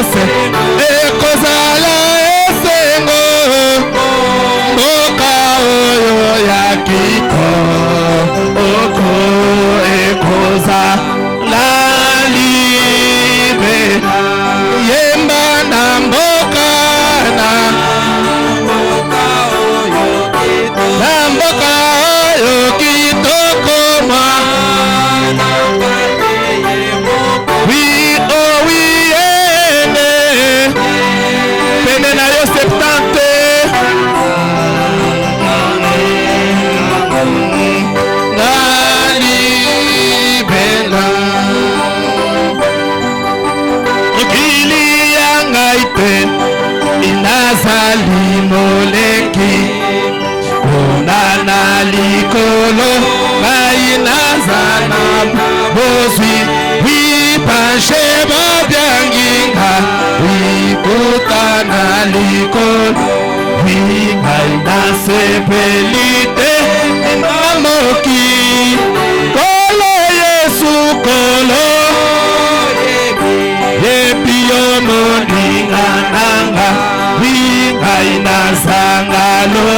ese ekozala esengo mboka oyo ya kitoko ekozala libe yemba na mboka oyo kitoko mwa pene na yo 70 nalibela mokili ya ngai te inazali moleki onana likolo ngai nazana bozwi wipanshe babyanginga wikutana likolo wingai nasepelite namoki kolo Yesu kolo yebiyo moninga nanga wingai nazangalo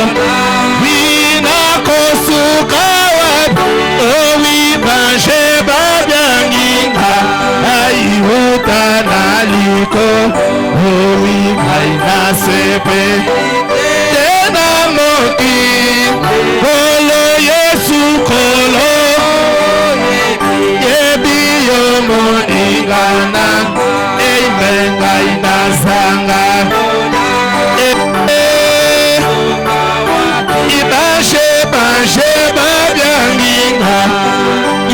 winakosuka wapi owipanshe babyanginga aiutana liko owikai nasepe tena moki kolo Yesu kolo yebiyo moningana eimengai nazanga ibashe babyanginga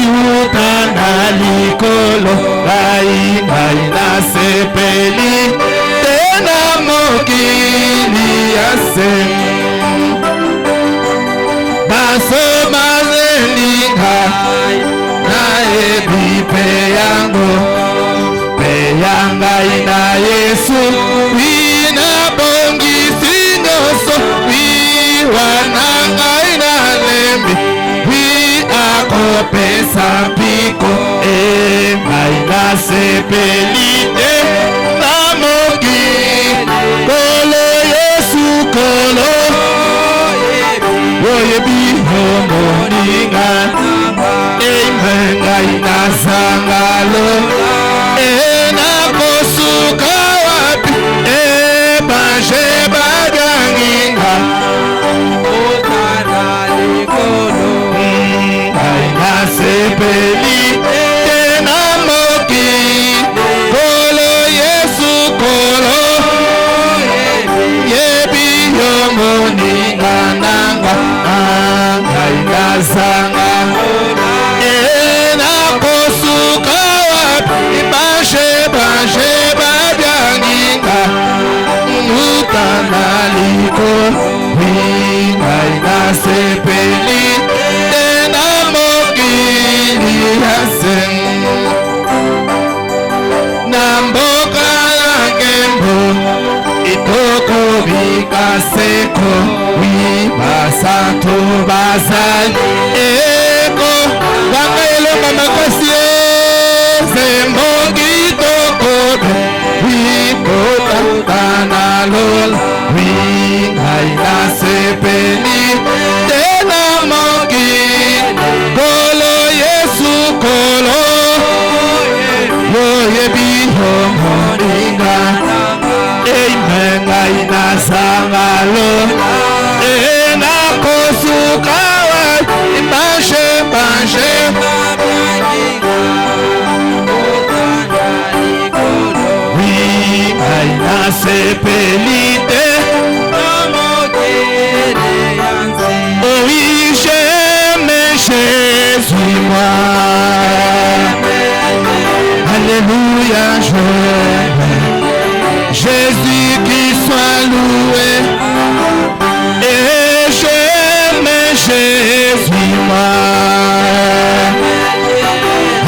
iutana likolo ngai nasepeli tena mokili yase basomazelinga naebi pe yangai na Yesu wina bongisi nyonso wiwanangai na lembi wi akopesa mpiko ngai nasepelite na mokili kolo Yesu kolo oyebi homoninga ngai nasangalo nakosuka wapi ebanje babyanginga ngai nasepeli tena mokili kolo Yesu kolo yebi yo moninga nanga ngai nasanga nakosuka wapi bashe babyanginga utana liko ngai nasepeli tena mokili yase na mboka ya nkembo itoko bikaseko wibasantu bazali eko banga elonga makasi zembogi tokobe wikotana lola wingai nasepeli tena mokili kolo Yesu kolo yoyebi homoninga eimengai nasangalo nakosuka wapi bashe wingai nasepelite oui j'aime Jésus-moi alléluia Jésus qui soit loué et j'aime Jésus-moi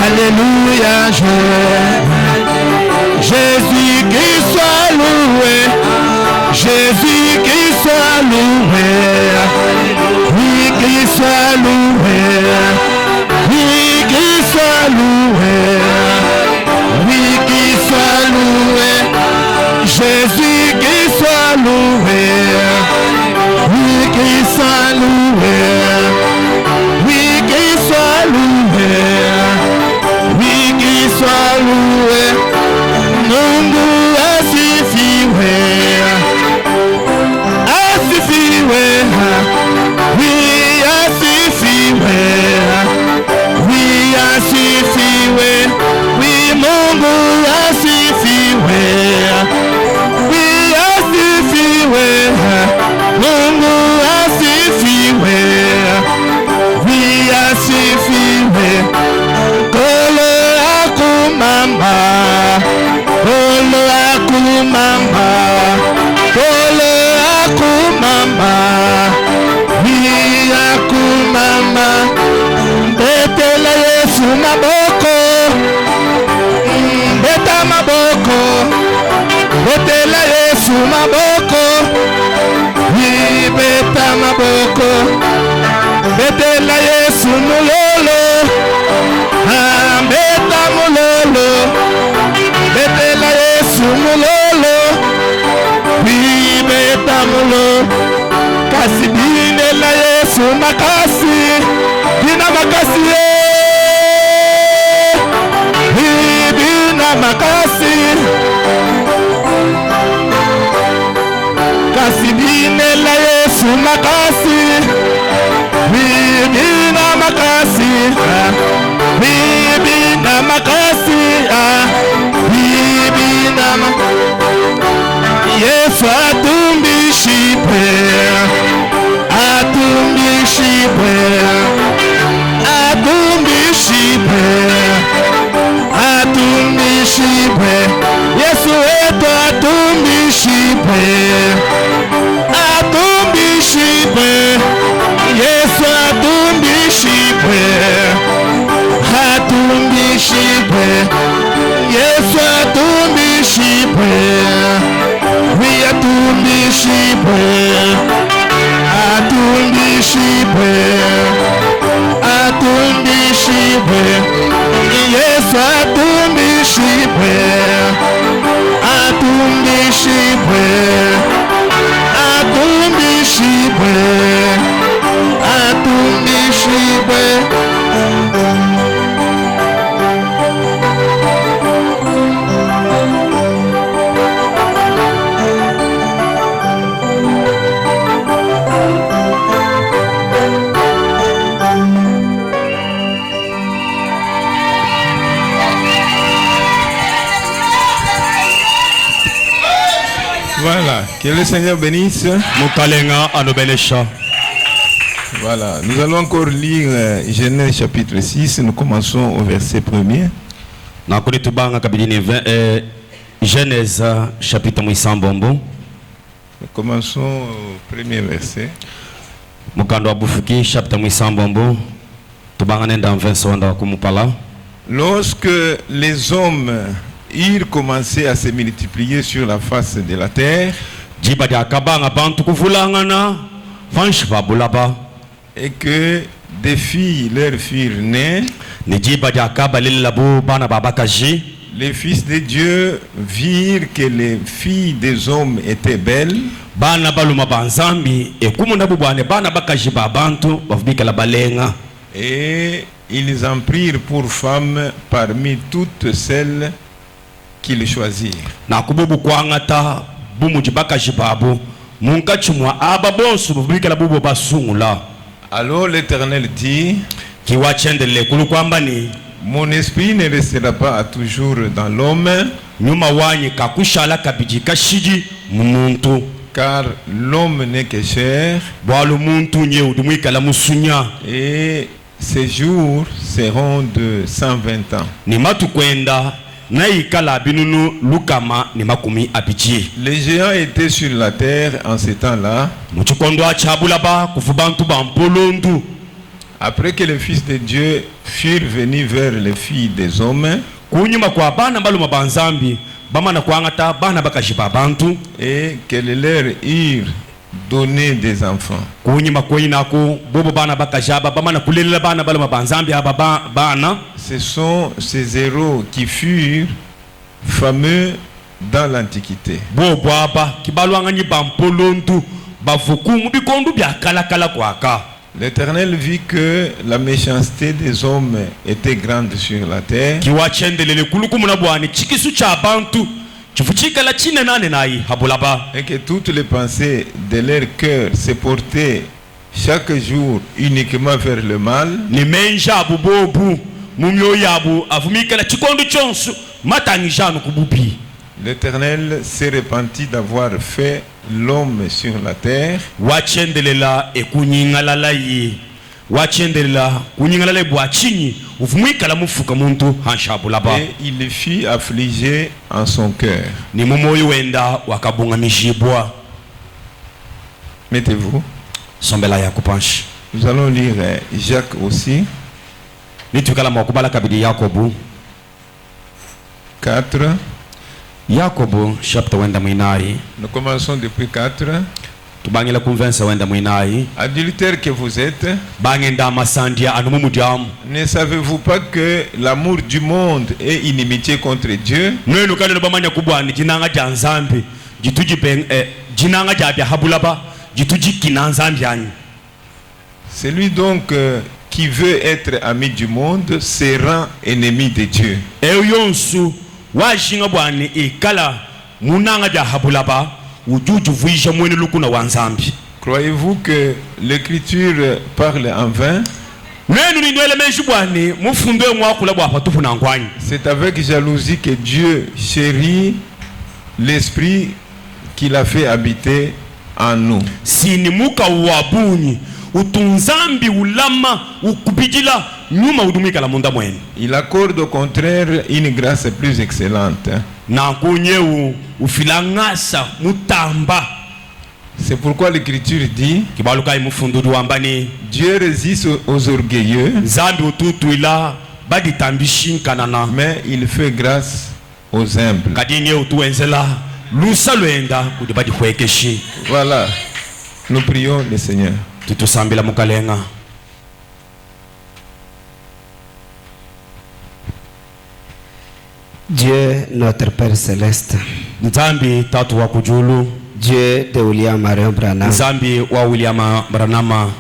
alléluia Jésus qui soit loué Jésus qui soit loué oui qui soit loué oui qui soit loué oui qui soit loué akumamba, pole akumamba, akumamba, betela Yesu maboko, beta maboko, betela Yesu maboko, beta maboko, betela Yesu mulolo, beta mulolo, betela Yesu mulolo, beta mulolo, kasi bine la Yesu makasi, bina makasi bina makasi, kasi bine la Yesu makasi, bina makasi, bina makasi, bina makasi. Yesu atumbishipe, atumbishipe, atumbishipe, atumbishipe. Yesu wetu atumbishipe, atumbishipe. Yesu atumbishipe, atumbishipe. Yesu atumbishipe, we atumbishipe, atumbishipe, atumbishipe. Yesu atumbishipe, atumbishipe, atumbishipe, atumbishipe. Voilà, que le Seigneur bénisse. Voilà, nous allons encore lire Genèse chapitre 6, nous commençons au verset 1er. Genèse chapitre 6. Nous commençons au premier verset. Lorsque les hommes ils commençaient à se multiplier sur la face de la terre, et que des filles leur furent nées, les fils de Dieu virent que les filles des hommes étaient belles, et ils en prirent pour femmes parmi toutes celles qu'ils choisirent. Alors l'Éternel dit, mon esprit ne restera pas toujours dans l'homme, car l'homme n'est que chair, et ses jours seront de 120 ans. Les géants étaient sur la terre en ce temps-là. Après que les fils de Dieu furent venus vers les filles des hommes, et qu'elles leur eurent donné des enfants, ce sont ces héros qui furent fameux dans l'Antiquité. L'Éternel vit que la méchanceté des hommes était grande sur la terre, et que toutes les pensées de leur cœur se portaient chaque jour uniquement vers le mal. L'Éternel s'est repenti d'avoir fait l'homme sur la terre, wachendelela kunyingalale bwachinyi uvumwikala mufuka muntu hanshabulaba Et il le fit affliger en son cœur. ni mumoyo wenda wakabunga mijibwa. Mettez-vous. Sombela ya kupanshi Nous allons lire Jacques aussi. nitukala mwakubala kabidi Yakobo 4. Yakobo chapter wenda mwinai Nous commençons depuis 4. tubangila kumvensa wenda mwinai Adultères que vous êtes, bangenda masandia anumumudiamu ne savez-vous pas que l'amour du monde est inimitié contre Dieu? nwenu kale bamanya kubwani jinanga ja nzambi jitujipen jinanga ja bya habulaba jitujikina nzambi anyu. Celui donc qui veut être ami du monde se rend ennemi de Dieu. Eyonsu washinga bwani ikala munanga ja habulaba ujuju vuisha mwene lukuna wa nzambi. Croyez-vous que l'écriture parle en vain? Nwenu ni nwele menshi bwani mufunde mwakula bwa patufu na ngwanyi. C'est avec jalousie que Dieu chérit l'esprit qu'il a fait habiter en nous. Sini muka wabuni utunzambi ulama ukupijila nyuma udumika la munda mwene. Il accorde au contraire une grâce plus excellente. Na kunyewu ufilangasa mutamba. C'est pourquoi l'écriture dit: Kibaluka imufundu duambani Dieu résiste aux orgueilleux, zambi ututuila badi tambishinkanana mais il fait grâce aux humbles. kadinye utuenzela lusa lwenda kudi badi hwekeshi. Voilà, nous prions le Seigneur. Tutusambila mukalenga. Dieu, notre Père Céleste, Nzambi tatu wa kujulu, Dieu de William Marion Branham, Nzambi wa William Branham,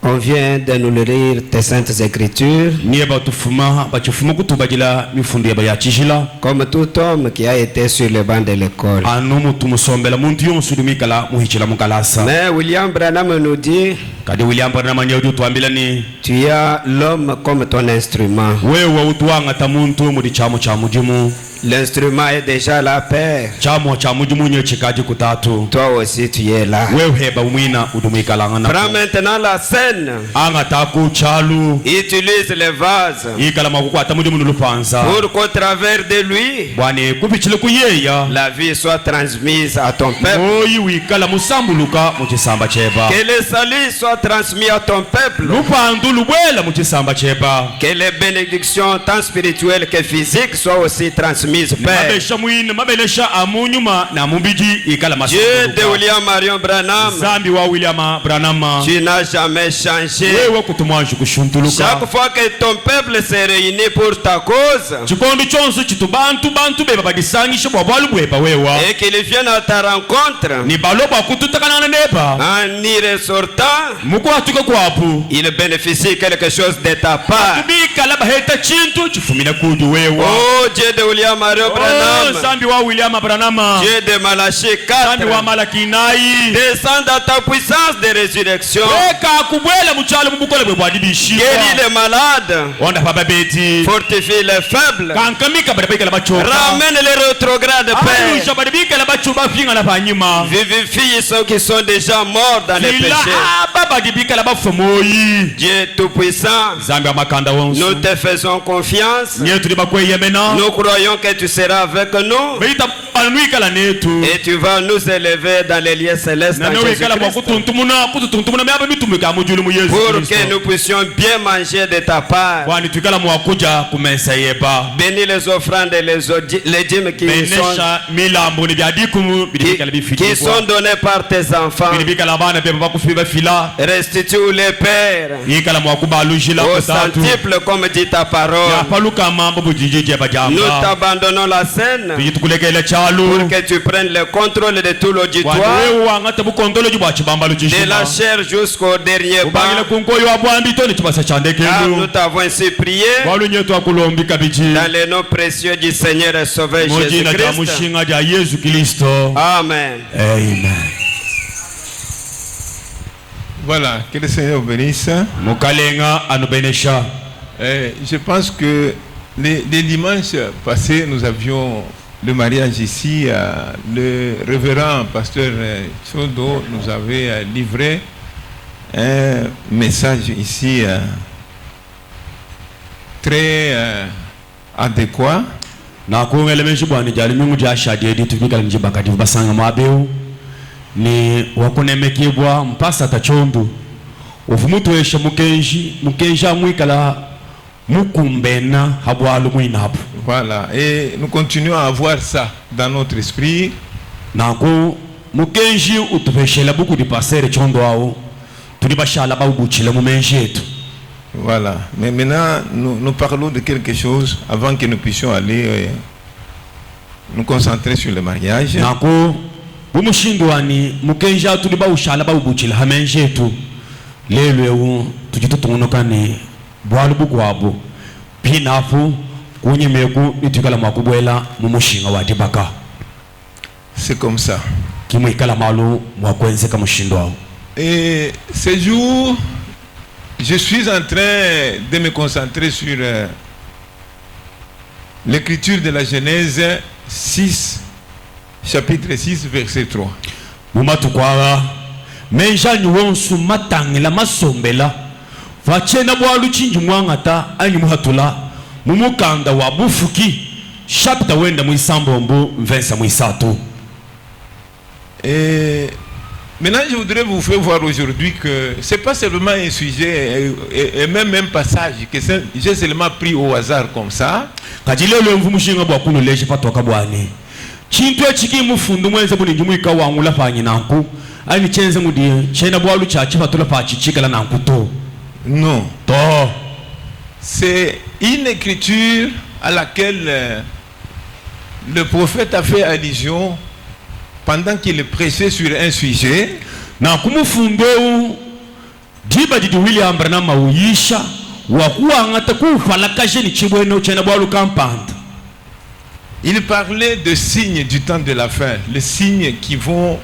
on vient de nous lire tes saintes écritures. niye batufuma bachufuma kutubajila mifundu ya bayachishila Comme tout homme qui a été sur le banc de l'école. anumu tumusombela muntu yonsudumikala muhichila mukalasa. Mais William Branham nous dit, Kadi William Branham nyeudu tuambila ni tu as l'homme comme ton instrument. wewe utuanga tamuntu mudi chamo cha mujimu. L'instrument est déjà là, Père. Chamo cha mujimu nye chikaji kutatu. Toi aussi, tu es là. Wewe heba umwina udumikala ngana. Prends maintenant la scène. Anga taku chalu. Utilise les vases Ikala makuku atamujimu nulupanza. pour qu'au travers de lui, Bwane kupichile kuyeya. la vie soit transmise à ton peuple. Moyi wikala musambuluka muchisamba cheba. Que le salut soit transmis à ton peuple. Lupandu lubwela muchisamba cheba. Que les bénédictions tant spirituelles que physiques soient aussi transmises, Père. Mabesha mwine mabelesha amunyuma na mubiji ikala Dieu de masambuluka. William Marion Branham, Zambi wa William Branham. tu n'as jamais changé. Wewe kutumwanju kushuntuluka. Chaque fois que ton peuple se réunit pour ta cause Chikondi chonso chitu bantu beba badisangisha bwa bwalu bweba wewa. et qu'ils viennent à ta rencontre, Ni baloba kututakana neba. en y ressortant, Muko atuka kwapu. ils bénéficient quelque chose de ta part. Tubika laba heta chintu chifumina kudu wewa. Oh Dieu de William Marion Oh, Branham, Zambi wa William Branham. Dieu de Malachie Zambi wa 4, Malakinai. descends dans ta puissance de résurrection. Eka kubwela muchalo mubukole bwe bwadibishika. Guéris les malades, Onda baba beti. fortifie les faibles, Kankamika badabika la bachoka. ramène les rétrogrades, Alusha Père. badabika la bachuba finga la banyima. Vivifie ceux qui sont déjà morts dans les Ila péchés. baba dibika la bafomoyi. Dieu Tout-Puissant, Zambi wa makanda wonsu. nous te faisons confiance. Nye tuliba kwe yemena. Nous croyons que tu seras avec nous Beita banuika la netu. et tu vas nous élever dans les lieux célestes Na en newe kala mwa Jésus-Christ kutuntumuna meaba mitumika mujulu mu Yesu pour Kristo. que nous puissions bien manger de ta part. Kwani tukala mwakuja kumesa yeba. Bénis les offrandes et les dîmes Benesha milambo ni byadikumu bidibika la qui bifiki. sont donnés par tes enfants. Bidibika la bana beba bakufiba fila. Restitue-les, Père, Yikala mwakuba alujila au kutatu. centuple comme dit ta Ya parole. paluka mambo bujijije Nous bajamba. t'abandonnons la scène Tukulekele chalu. pour que tu prennes le contrôle de tout Kwani l'auditoire, wewe wangata bukondolo jibwa chibambalo de la chishima. chair jusqu'au dernier Ubangile banc. kunkoyo wa bwambi toni chibasa chande Car nous kendu. t'avons ainsi prié Walu nyetu akulombi kabiji. dans le nom précieux du Seigneur et Sauveur Mojina ja Jésus-Christ. mushinga ja Yesu Kristo. Amen. Amen. Voilà, que le Seigneur vous bénisse. Mukalenga anubenesha. Je pense que les dimanches passés, nous avions le mariage ici. Le révérend pasteur Chodo nous avait livré un message ici très adéquat. Na kuongele menshi bwani jali nyungu ja shadedi tubikala njibakati basanga mabeu ni wakunemekibwa mpasa tachondu ufumutu esha mukenji amwikala mukumbena habwalu mwinabu. Voilà, et nous continuons à avoir ça dans notre esprit. Nako mukenji utubeshela buku di pasere chondo ao tulibashala baubuchile mumenji yetu. Voilà, mais maintenant nous parlons de quelque chose avant que nous puissions aller nous concentrer sur le mariage. Nako bumushindwani mukenji tulibawushala baubuchile hamenji yetu lelo tujitutungunokani bwalu bugwabo pinafu kunyemeku nitukala makubwela mumushinga wa dibaka. C'est comme ça. Kimwikala malu mwakwenzeka mushindwao. Et ce jour, je suis en train de me concentrer sur l'écriture de la Genèse 6, chapitre 6, verset 3. Mumatukwara menjani wonsu matangela masombela vachena bwalu chinji mwangata ani muhatula mumukanda wa bufuki chapter wenda muisambombo mvensa muisatu. Et maintenant je voudrais vous faire voir aujourd'hui que c'est pas seulement un sujet et même un passage que j'ai seulement pris au hasard comme ça. Kajilelo mvumushinga bwa kuno leje patoka bwani chintu echiki mufundu mwenze buni njumuika wangu la fanyi nanku ani chenze mudi chena bwalu chachi patula pachi chikala nanku to. Non. To. C'est une écriture à laquelle le prophète a fait allusion pendant qu'il prêchait sur un sujet. Na kumufundo diba didi William Branham uyisha wakuwa ngata kufalakaje ni chibweno chena bwalu kampanda. Il parlait de signes du temps de la fin, les signes qui vont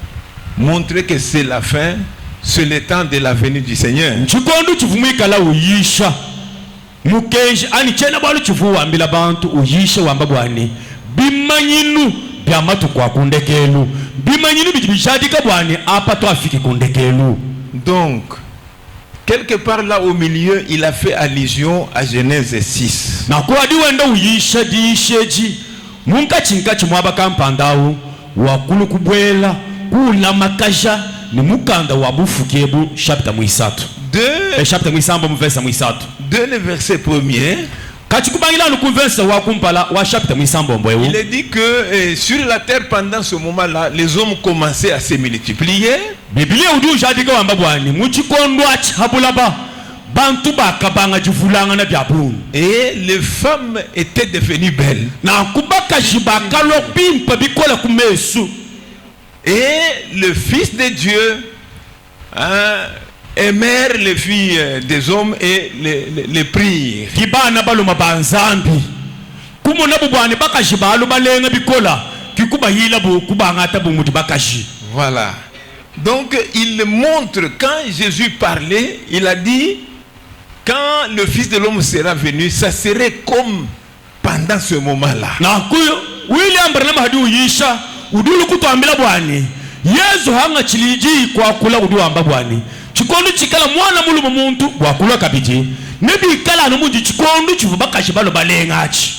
montrer que c'est la fin, c'est le temps de la venue du Seigneur. Chikondo chivumikala uyisha mukenji ani chena bwalu chivu ambila bantu uyisha wamba bwani bimanyinu byamatu kwa kundekelu bimanyinu bijibishadika bwani apa to afiki kundekelu. Donc quelque part là au milieu il a fait allusion à Genèse 6. Na kwa diwenda uyisha diisheji munka chinkachi mwaba kampandao wakulu kubwela kula makasha ni mukanda wa bufukebu chapter muisatu. Chapter muisamba mversa muisatu. Dès le verset premier, il est dit que sur la terre pendant ce moment-là, les hommes commençaient à se multiplier. Et les femmes étaient devenues belles. Et le Fils de Dieu aimèrent les filles des hommes et les prirent. Voilà. Donc il montre, quand Jésus parlait, il a dit, quand le Fils de l'homme sera venu, ça serait comme pendant ce moment-là. William Branham hadi uyisha udulu kutuambila bwani Yesu hanga chiliji kwa kula udu amba bwani chikondo chikala mwana mulu muntu wakula kabiji nebi kala numuji chikondo chivubaka shibalo balengachi.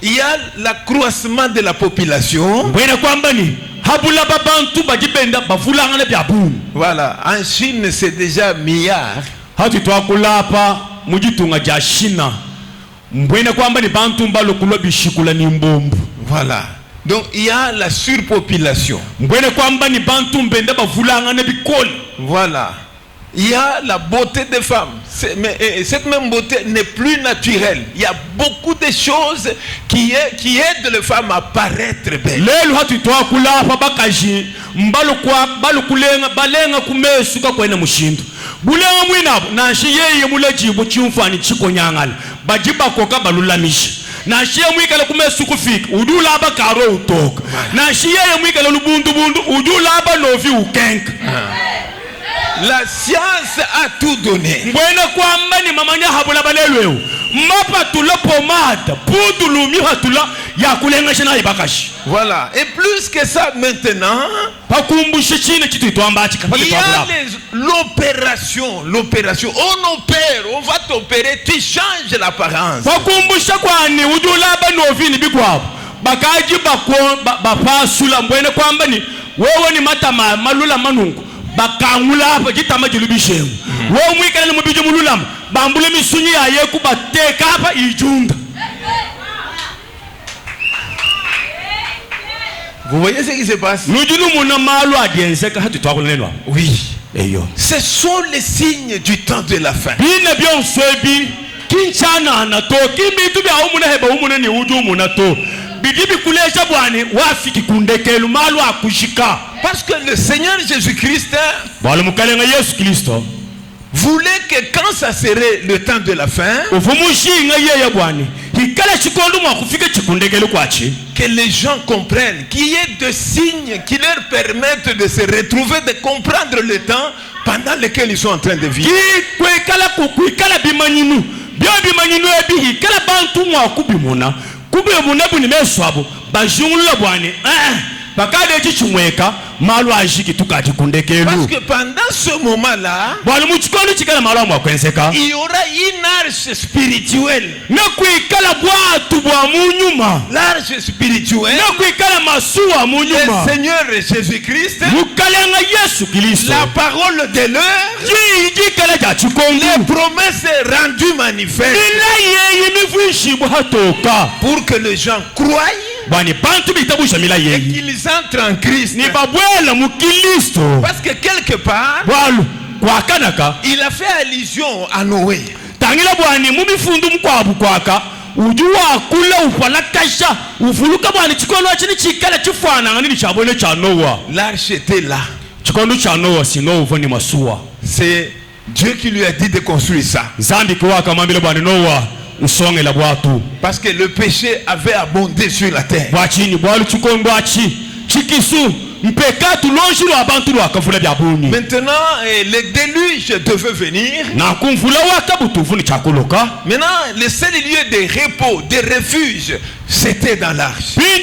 Il y a l'accroissement de la population. Bwena kwamba ni habula babantu bajibenda bafulanga na byabu. Voilà, en Chine c'est déjà milliard. Hati twakula hapa mujitunga ja China. Mbwena kwamba ni bantu mbalo kulwa bishikula ni mbombu. Voilà. Donc il y a la surpopulation. Mbwena kwamba ni bantu mbenda bafulanga na bikoli. Voilà. Il y a la beauté des femmes. Mais cette même beauté n'est plus naturelle. Il y a beaucoup de choses qui aident les femmes à paraître belles. Lelo hatu twakula hapa bakaji mbalo kwa balo kulenga balenga kumesuka kwena mushindu. Bulenga mwinabo na shiyeye mulejibu chimfani chikonyangala bajiba koka balulamisha na shiye mwikala kumesu kufika udula aba karo utoka na shiye mwikala lubundu bundu udula aba novi ukenka. La science a tout donné. Mbwena kwamba ni mamanya habula balelweo mapa tula pomada pudu lumi hatula ya kulenga shina ibakashi. Voilà. Et plus que ça, maintenant, pakumbushe chine chitu itwamba chika il y a l'opération. On opère, on va t'opérer, tu changes l'apparence. pakumbushe kwani ujulaba novini bikwabo bakaji bapasula mbwene kwamba ni wewe ni matama malula manungu bakangula hapa jitama jilubishemu wewe mwikana ni mubije mululama bambule misunyi ya yeku bateka hapa ijunga. Vous voyez ce qui se passe? Oui. Ce sont les signes du temps de la fin. Parce que le Seigneur Jésus-Christ voulait que quand ça serait le temps de la fin, que les gens comprennent qu'il y ait des signes qui leur permettent de se retrouver, de comprendre le temps pendant lequel ils sont en train de vivre. Parce que pendant ce moment-là, il y aura une arche spirituelle. L'arche spirituelle, le Seigneur Jésus-Christ, la parole de l'heure, les promesses rendues manifestes, pour que les gens croient et qu'ils entrent en Christ. Parce que quelque part, il a fait allusion à Noé. L'arche était là. C'est Dieu qui lui a dit de construire ça. Parce que le péché avait abondé sur la terre. Maintenant, le déluge devait venir. Maintenant, le seul lieu de repos, de refuge, c'était dans l'arche. Les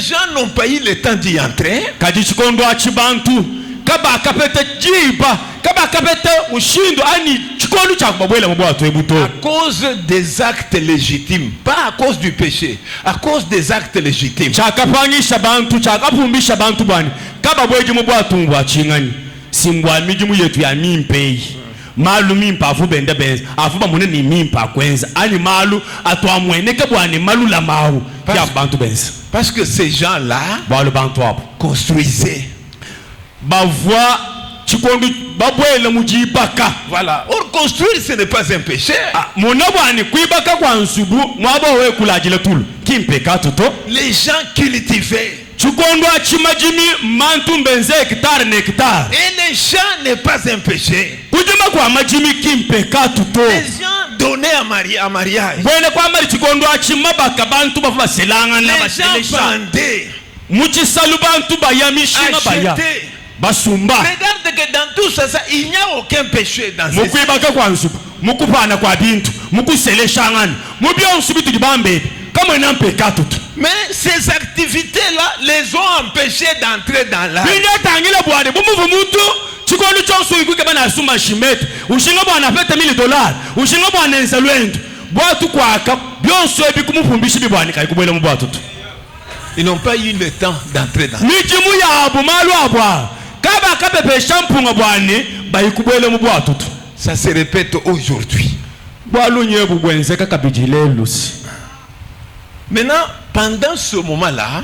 gens n'ont pas eu le temps d'y entrer. À cause des actes légitimes, pas à cause du péché, à cause des actes légitimes. Malu mimpa afu bende benz afu ba munene mimpa kwenza ani malu atwa mweneke bwane malu la mahu ya bantu benz. Parce que ces gens-là construisaient bavoa chikondu babwele mujibaka. Voilà. Or construire ce n'est pas un péché. Monabwani kuibaka kwa nsubu mwaba we kulajile tulu kimpeka toto. Les gens cultivaient. Et les champs n'est pas un péché. Les gens donnaient à mariage. Les gens vendaient. Regarde que dans tout ça, il n'y a aucun péché dans ce. Mais ces activités-là les ont empêchés d'entrer dans l'âge. Ils n'ont pas eu le temps d'entrer dans l'âge. Ça se répète aujourd'hui. Maintenant, pendant ce moment-là,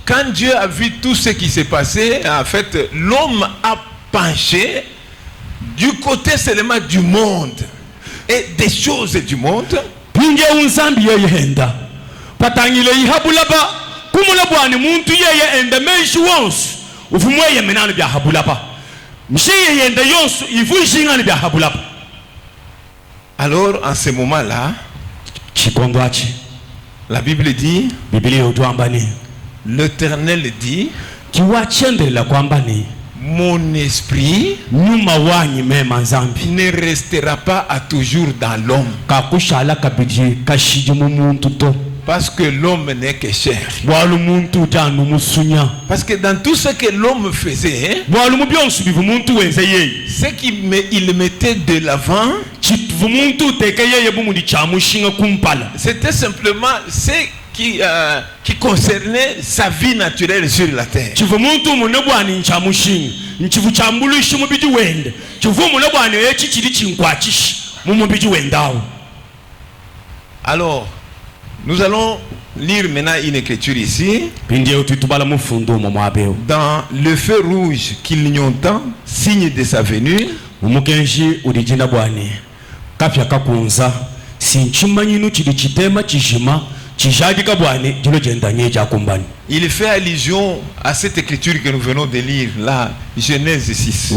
quand Dieu a vu tout ce qui s'est passé, en fait, l'homme a penché du côté seulement du monde et des choses du monde. Alors, en ce moment-là, la Bible dit, mon esprit nyuma wanyi mema nzambi ne restera pas à toujours dans l'homme. kakushala kabidi kashiji mu muntu to Parce que l'homme n'est que chair. bwalu muntu janu musunya Parce que dans tout ce que l'homme faisait, bwalu mu byonsu bivu muntu wenze yeye ce qu'il mettait de l'avant, chivu muntu teke yeye bumundi chamushinga kumpala c'était simplement ce qui concernait sa vie naturelle sur la terre. chivu muntu mune bwani chamushinga nchivu chambulu shimu bidi wende chivu mune bwani echi chiri chinkwachishi mu bidi wendawo. Alors, nous allons lire maintenant une écriture ici. Dans le feu rouge qu'il clignotant, signe de sa venue. Il fait allusion à cette écriture que nous venons de lire, là, Genèse 6.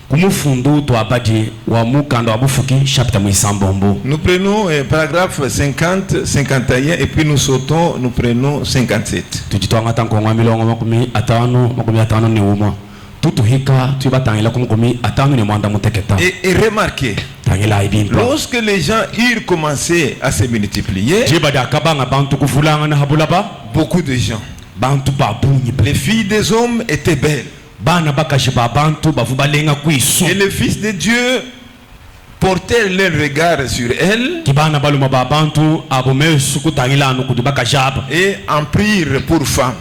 Nous prenons paragraphe 50, 51 et puis nous sautons, nous prenons 57. Et remarquez, lorsque les gens eurent commencé à se multiplier, beaucoup de gens, les filles des hommes étaient belles. Et les fils de Dieu portèrent leur regard sur elles et en prirent pour femmes.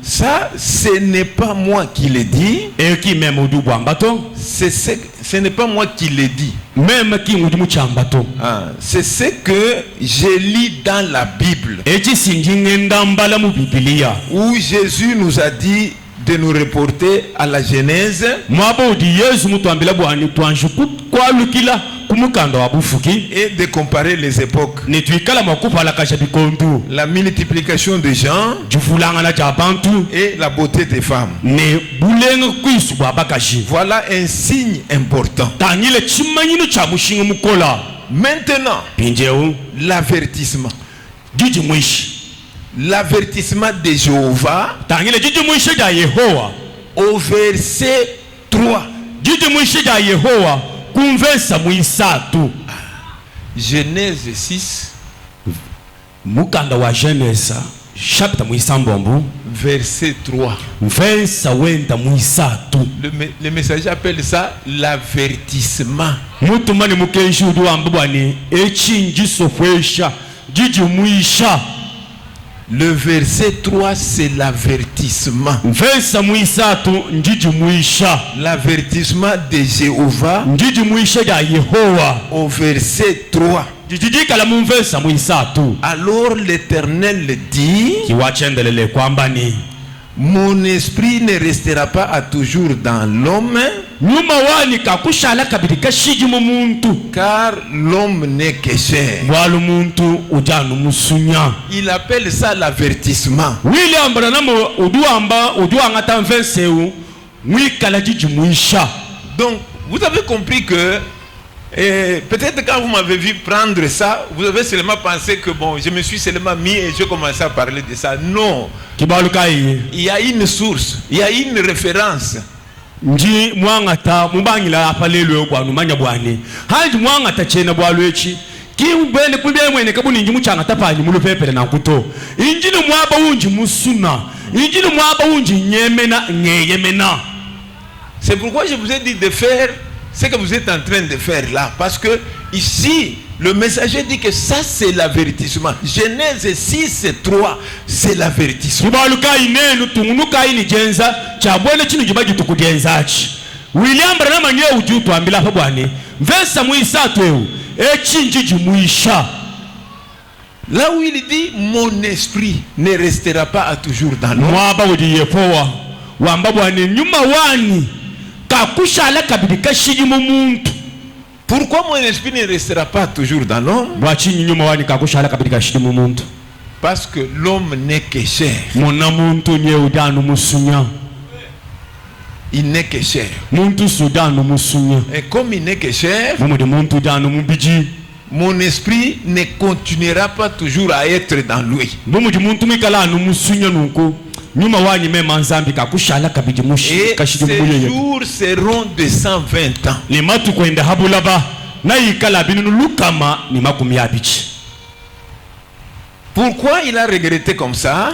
Ça, ce n'est pas moi qui l'ai dit. Ce n'est pas moi qui l'ai dit. C'est ce que j'ai lu dans la Bible. Où Jésus nous a dit de nous reporter à la Genèse et de comparer les époques. La multiplication des gens et la beauté des femmes. Voilà un signe important. Maintenant, l'avertissement. L'avertissement de Jéhovah au verset 3. Genèse 6 verset 3. Le messager appelle ça l'avertissement. Le verset 3, c'est l'avertissement. L'avertissement de Jéhovah au verset 3. Alors l'Éternel dit: mon esprit ne restera pas à toujours dans l'homme, car l'homme n'est que chair. Il appelle ça l'avertissement. Donc, vous avez compris que peut-être quand vous m'avez vu prendre ça, vous avez seulement pensé que bon, je me suis seulement mis et je commençais à parler de ça. Non. Il y a une source, il y a une référence. C'est pourquoi je vous ai dit de faire ce que vous êtes en train de faire là. Parce que ici, le messager dit que ça c'est l'avertissement. Genèse 6, 3, c'est l'avertissement. Là où il dit mon esprit ne restera pas à toujours dans l'homme. Pourquoi mon esprit ne restera pas toujours dans l'homme? Parce que l'homme n'est que chair. Il n'est que chair. Et comme il n'est que chair, mon esprit ne continuera pas toujours à être dans lui. Et ces jours seront de 120 ans. Pourquoi il a regretté comme ça?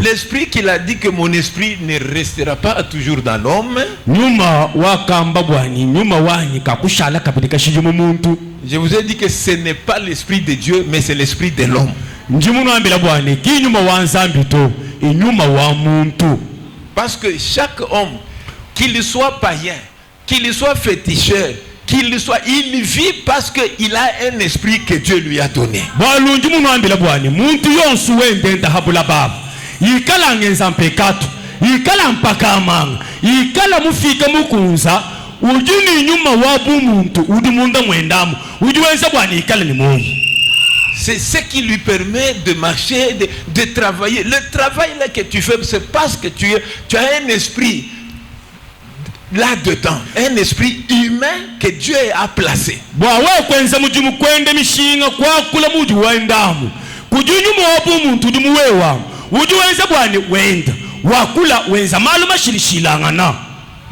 L'esprit qu'il a dit que mon esprit ne restera pas toujours dans l'homme. Je vous ai dit que ce n'est pas l'esprit de Dieu, mais c'est l'esprit de l'homme. Parce que chaque homme, qu'il soit païen, qu'il soit féticheur, qu'il soit, il vit parce qu'il a un esprit que Dieu lui a donné. C'est ce qui lui permet de marcher, de travailler. Le travail là que tu fais, c'est parce que tu as un esprit là-dedans, un esprit humain que Dieu a placé.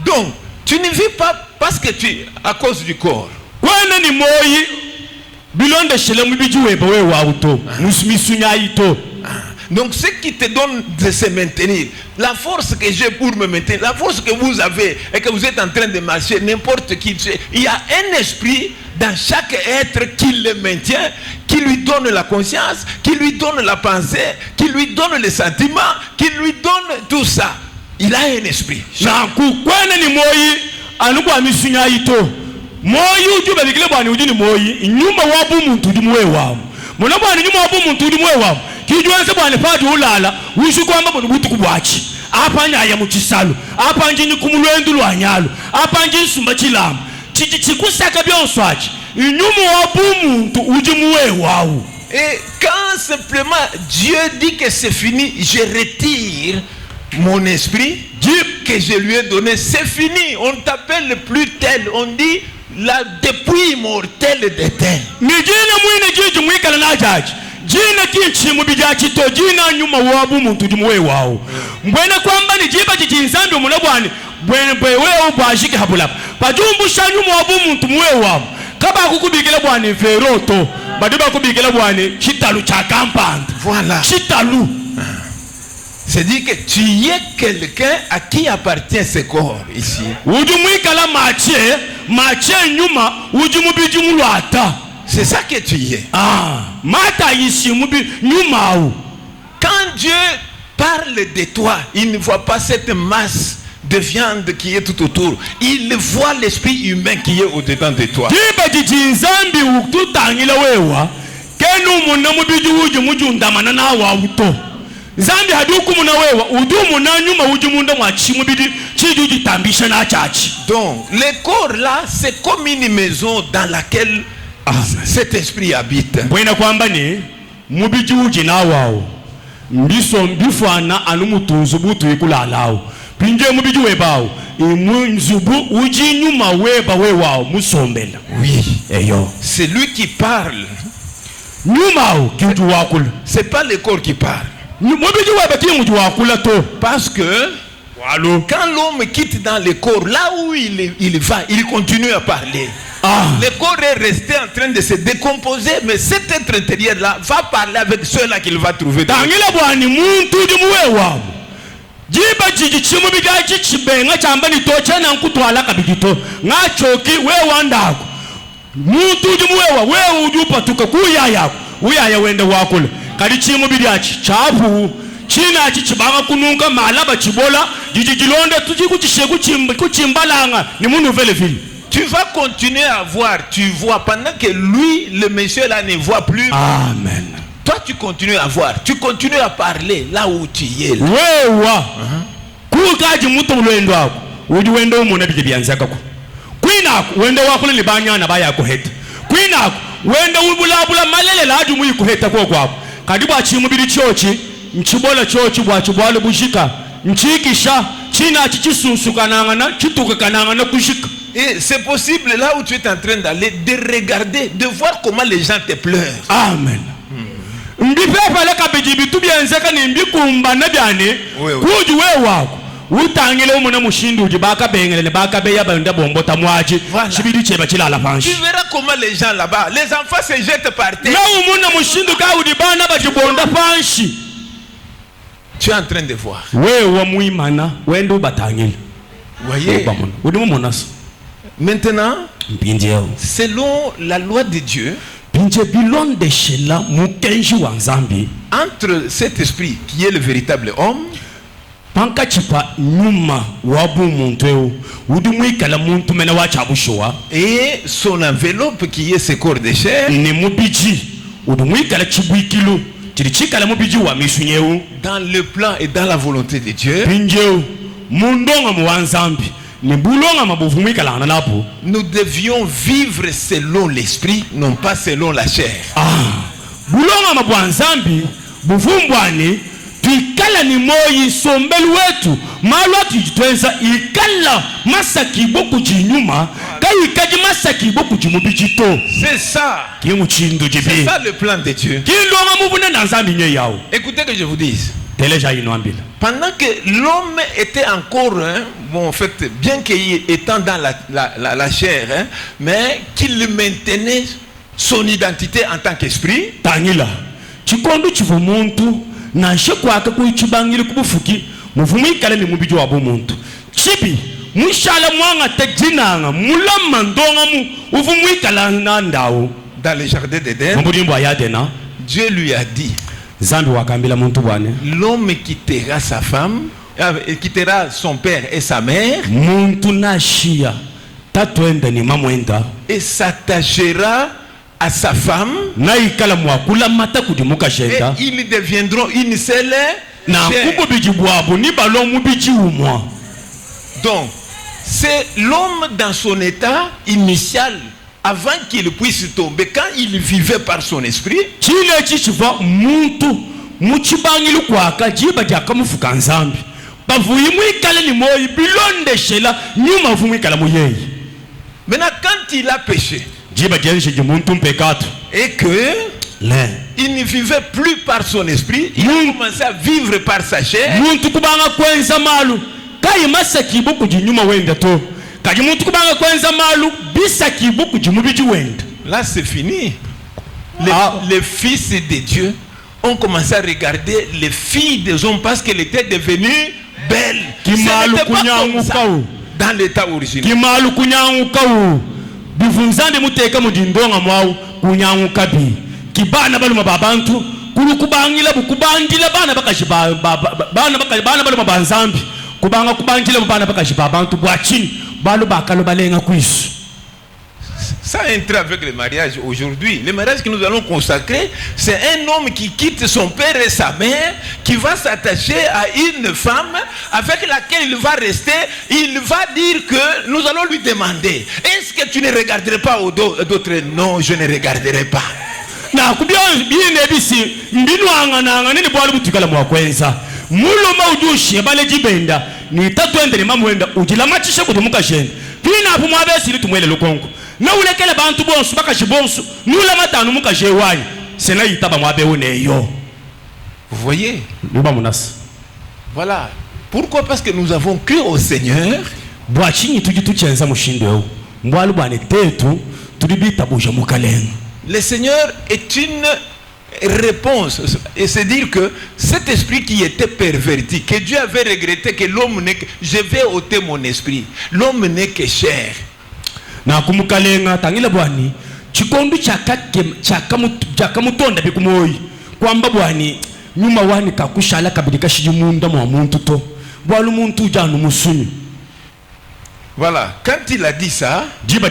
Donc, tu ne vis pas parce que à cause du corps. Donc ce qui te donne de se maintenir, la force que j'ai pour me maintenir, la force que vous avez et que vous êtes en train de marcher, n'importe qui, il y a un esprit dans chaque être qui le maintient, qui lui donne la conscience, qui lui donne la pensée, qui lui donne les sentiments, qui lui donne tout ça. Il a un esprit. Et quand simplement Dieu dit que c'est fini, je retire mon esprit, Dieu que je lui ai donné, c'est fini. On ne t'appelle plus tel, on dit la depuis mortel de tel. Jina kinchimu bijachito jina nyuma wabu muntu jumuwe wao mbwene kwamba ni jiba jijinzambi omulabwani bwene bwewe obwashike habula pajumbu shanyuma wabu muntu muwe wao kaba kukubigela bwani veroto badiba kubigela bwani chitalu cha kampand. Voilà. Chitalu. C'est dit que tu es quelqu'un à qui appartient ce corps ici. Ujumuikala mache nyuma ujumubijumulwata. C'est ça que tu es. Quand Dieu parle de toi, il ne voit pas cette masse de viande qui est tout autour. Il voit l'esprit humain qui est au-dedans de toi. Donc, le corps là, c'est comme une maison dans laquelle cet esprit habite. Oui, c'est lui qui parle. C'est pas le corps qui parle. Parce que quand l'homme quitte dans le corps, là où il va, il continue à parler. Le corps est resté en train de se décomposer, mais cet être intérieur là va parler avec ceux-là qu'il va trouver. Tu vas continuer à voir, tu vois, pendant que lui, le monsieur là, ne voit plus. Amen. Toi, tu continues à voir, tu continues à parler là où tu es. Et c'est possible, là où tu es en train d'aller, de regarder, de voir comment les gens te pleurent. Amen. Mbipepa leka bijibitu byanzeka ni mbikumba na byane kuju we wako utangile umuna mushindu jibaka bengele baka beya banda bombota mwaji shibidi cheba chilala panshi. Tu verras comment les gens là-bas, les enfants se jettent par terre. Na umuna mushindu ka udibana bajibonda panshi. Tu es en train de voir. We wa muimana wendo batangile. Voyez. Maintenant, selon la loi de Dieu, entre cet esprit qui est le véritable homme et son enveloppe qui est ce corps de chair, dans le plan et dans la volonté de Dieu, nous devions vivre selon l'esprit, non pas selon la chair. C'est ça. C'est ça le plan de Dieu. Écoutez que je vous dise. Pendant que l'homme était encore, bon, en fait, bien qu'il étant dans la chair, mais qu'il maintenait son identité en tant qu'esprit. Dans le jardin d'Éden, Dieu lui a dit: l'homme quittera sa femme, quittera son père et sa mère, et s'attachera à sa femme, et ils deviendront une seule chair. Donc, c'est l'homme dans son état initial, avant qu'il puisse tomber, quand il vivait par son esprit. Maintenant, quand il a péché et que il ne vivait plus par son esprit, il a commencé à vivre par sa chair. Là, c'est fini. Les fils de Dieu ont commencé à regarder les filles des hommes parce qu'elles étaient devenues belles. Ce n'était pas comme ça dans l'état originel. Ça entre avec le mariage aujourd'hui. Le mariage que nous allons consacrer, c'est un homme qui quitte son père et sa mère, qui va s'attacher à une femme avec laquelle il va rester. Il va dire que nous allons lui demander: est-ce que tu ne regarderais pas aux d'autres? Non, je ne regarderai pas. Vous voyez? Voilà. Pourquoi? Parce que nous avons cru au Seigneur. Le Seigneur est une réponse. Et c'est dire que cet esprit qui était perverti, que Dieu avait regretté, que l'homme n'est que... Je vais ôter mon esprit. L'homme n'est que chair. Na kumukalenga tangila bwani chikondu chakamutonda bikumoyi kwamba bwani nyuma wani kakushala kabidika shijimunda mwa muntu to bwalu muntu janu musuni. Voilà, quand il a dit ça, il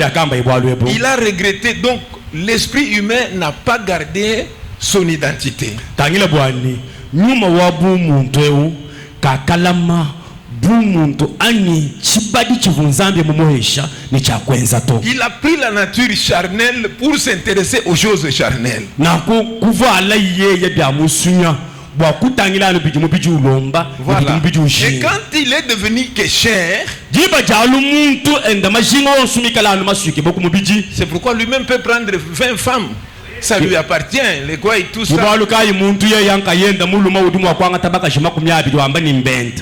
a regretté. Donc l'esprit humain n'a pas gardé son identité. Tangila bwani nyuma wabu muntu kakalama. Il a pris la nature charnelle pour s'intéresser aux choses charnelles. bwakutangila biji mu biji ulomba Voilà. biji Et ushinga quand il est devenu kécher, diba jalu muntu enda majinga onsumikala no masuki boku mu biji c'est pourquoi lui-même peut prendre 20 femmes. Ça lui appartient, les quoi et tout ça. dibalu kai muntu ye yanka yenda muluma udimu akwanga tabaka shima kumyabi wamba ni mbenta.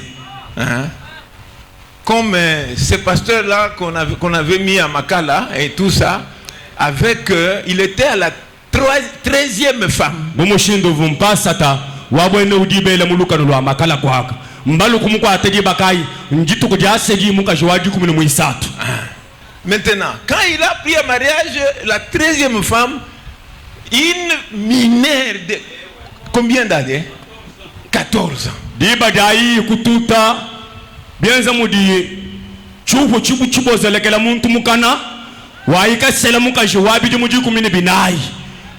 Hein? Comme ce pasteur-là qu'on avait mis à Makala et tout ça, avec il était à la 13e femme. Bomushindo vumpasata wabwene udibela mulukano lwa makala kwaka mbalu kumukwa atedi bakai njitu kujasegi mukajwaji 13. Maintenant, quand il a pris un mariage, la 13e femme, une mineure de combien d'années? 14 ans. Diba dai kututa bienza mudi chubu chubo zelekela muntu mukana waika sela mukajwabi di muji 12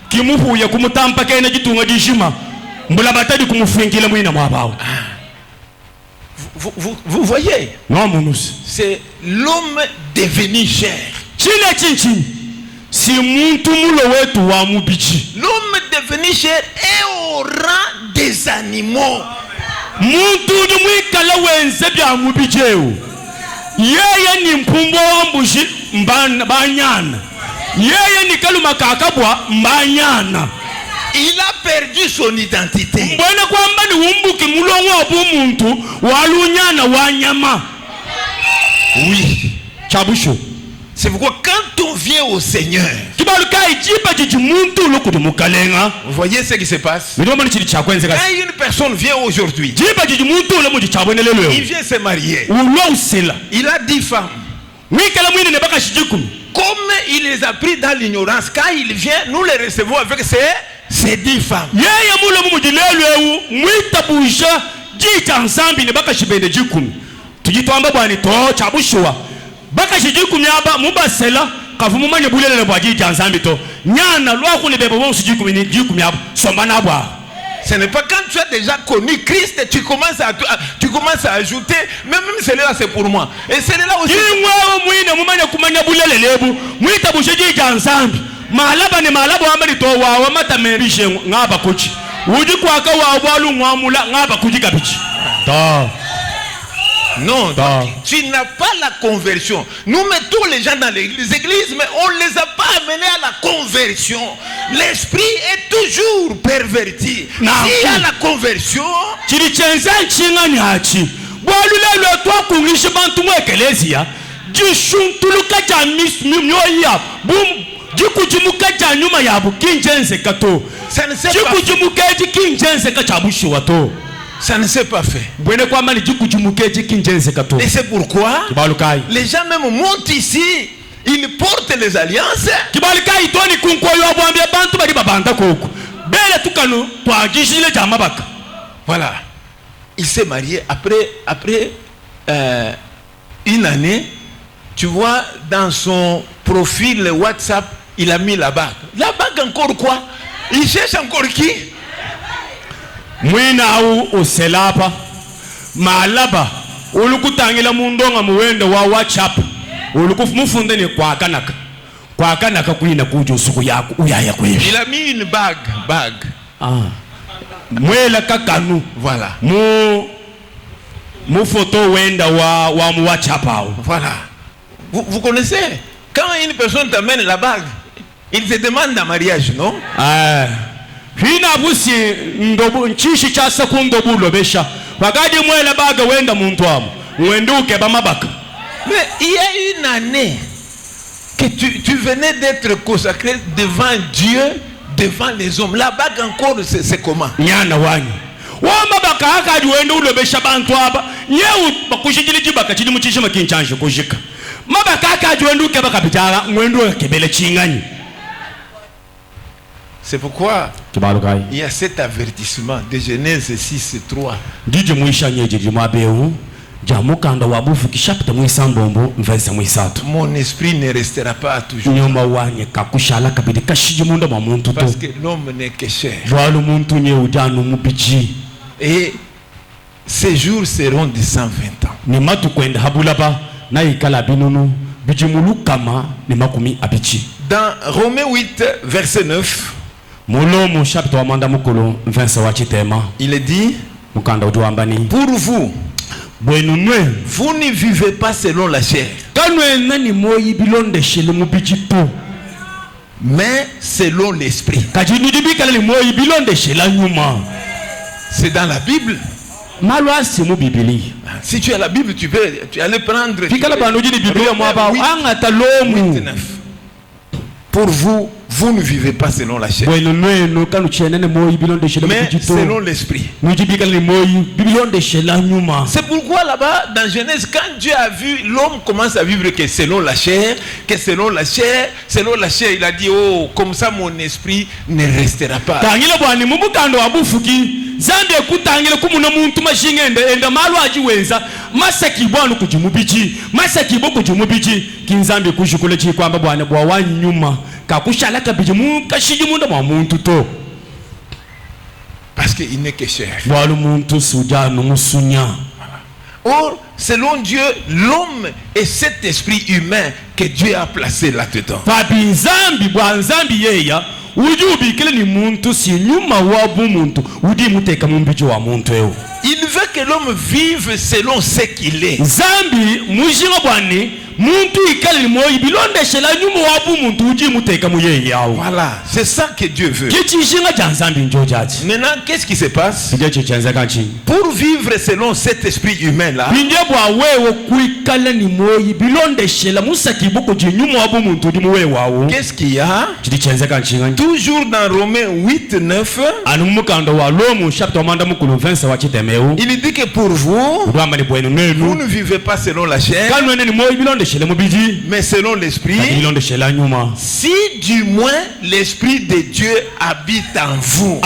kimuhu ya kumutampa kena jitunga dijima mbula batadi kumufingila mwina mwabawo. Vous voyez, non c'est l'homme devenu cher. Chile chinchin si muntu mulo wetu wa mubichi. L'homme devenu cher est au rang des animaux. Muntu ni mwikala wenze bya mubijeu. Yeye ni mpumbo wa mbushi mbanyana. Yeye ni kaluma kakabwa mbanyana. Il a perdu son identité. Mbona kwamba ni umbuki mulongo wa muntu walunyana wanyama. Oui. Chabusho. C'est pourquoi quand on vient au Seigneur, vous voyez ce qui se passe. Quand une personne vient aujourd'hui, il vient se marier. Il a 10 femmes. Comme il les a pris dans l'ignorance, quand il vient, nous les recevons avec ces 10 femmes. Baka shijiku myaba mubasela kavumu manye bulele bwaji janzambi to nyana lwa kuni bebo won shijiku ni jiku myaba somba na bwa. Ce n'est pas quand tu as déjà connu Christ tu commences à ajouter même celle-là c'est pour moi et celle-là aussi ingwa mwine mumanye kumanya bulele lebu mwita bushiji janzambi malaba ni malaba amali to wa matamerishe ngaba kuchi uji kwaka wa bwalu ngwamula ngaba kuji kabichi to. Non, tu n'as pas la conversion. Nous mettons les gens dans les églises, mais on ne les a pas amenés à la conversion. L'esprit est toujours perverti. S'il y a la conversion, ça ne s'est pas fait. Et c'est pourquoi les gens même montent ici, ils portent les alliances. Voilà. Il s'est marié après une année. Tu vois, dans son profil WhatsApp, il a mis la bague. La bague encore quoi? Il cherche encore qui? Mwina au oselapa malaba ulukutangila mundonga muwende wa WhatsApp ulukumufunde ni kwa kanaka kuina kujo suku yako uyaya kwebi. Il a mis une bague. Mwela kakanu voilà mu photo wenda wa mu WhatsApp au. Voilà. Vous connaissez quand une personne t'amène la bague, il te demande un mariage, non? Hina busi ndobu nchishi cha sekundobu lobesha wakati mwela baga wenda muntu amu mwenduke bamabaka. Mais il y a une année que tu venais d'être consacré devant Dieu, devant les hommes. La bague encore c'est comment? Nyana wanyi wamabaka hakaji wenda ulobesha bantu aba nyeu bakushikili jibaka chini muchishima kinchansho kushika mabaka hakaji wenduke baka bitara mwendu kebele chinganyi. C'est pourquoi il y a cet avertissement de Genèse 6:3. Mon esprit ne restera pas toujours. Parce que l'homme n'est que chair. Et ces jours seront de 120 ans. Dans Romains 8, verset 9. Mulomo chapitre wa manda mukulu verse wa chitema. Il est dit, Mukanda ujuambani. pour vous, Bwenunwe. vous ne vivez pas selon la chair, Kanwe nani moyi bilonde shele mubijito. mais selon l'esprit. Kajinidibi kala ni moyi bilonde shela nyuma. C'est dans la Bible. Malwa si mu bibili. Si tu as la Bible, tu allais prendre. Fikala banoji ni biblia mwaba angata lomu. 8-9. Pour vous, vous ne vivez pas selon la chair, Bwenunwe kanu chenene moyi bilonde shele mais mubijito. selon l'esprit. Nujibi kala ni moyi bilonde shela nyuma. C'est pourquoi là-bas, dans Genèse, quand Dieu a vu l'homme commence à vivre que selon la chair, il a dit, oh, comme ça mon esprit ne restera pas. Tangile bwani mubukando wabufuki. Zambi ekutangile kumuna muntu mashingende enda malu ajiwenza masaki bwanu kujimubichi masaki bo kujimubichi kinzambi kushukule chi kwamba bwana bwa wanyuma kakushala kabiji mu kashiji munda mwa muntu to Parce qu'il n'est que chair. bwalu muntu suja no musunya. Or, selon Dieu, l'homme est cet esprit humain que Dieu a placé là-dedans. Papi nzambi bwa nzambi yeya ujubi kile ni muntu si nyuma wabu muntu udi muteka mumbiji wa muntu eo. Il veut que l'homme vive selon ce qu'il est. Zambi mujinga bwani muntu ikali moyi bilonde shela nyuma wabu muntu uji muteka muye yao. Voilà, c'est ça que Dieu veut. Kichi shinga cha nzambi njojaji. Maintenant, qu'est-ce qui se passe? Pour vivre selon cet esprit humain-là, Binje bwa wewe kuikala ni moyi bilonde shela musaki buko jinyuma wabu muntu udi muwe wao. qu'est-ce qu'il y a? Toujours dans Romains 8-9, Anu mukando wa Lomu chapitre wa manda mukulu 20 wa chitemeu. il dit que pour vous, vous ne vivez pas selon la chair, mais selon l'esprit, si du moins l'esprit de Dieu habite en vous.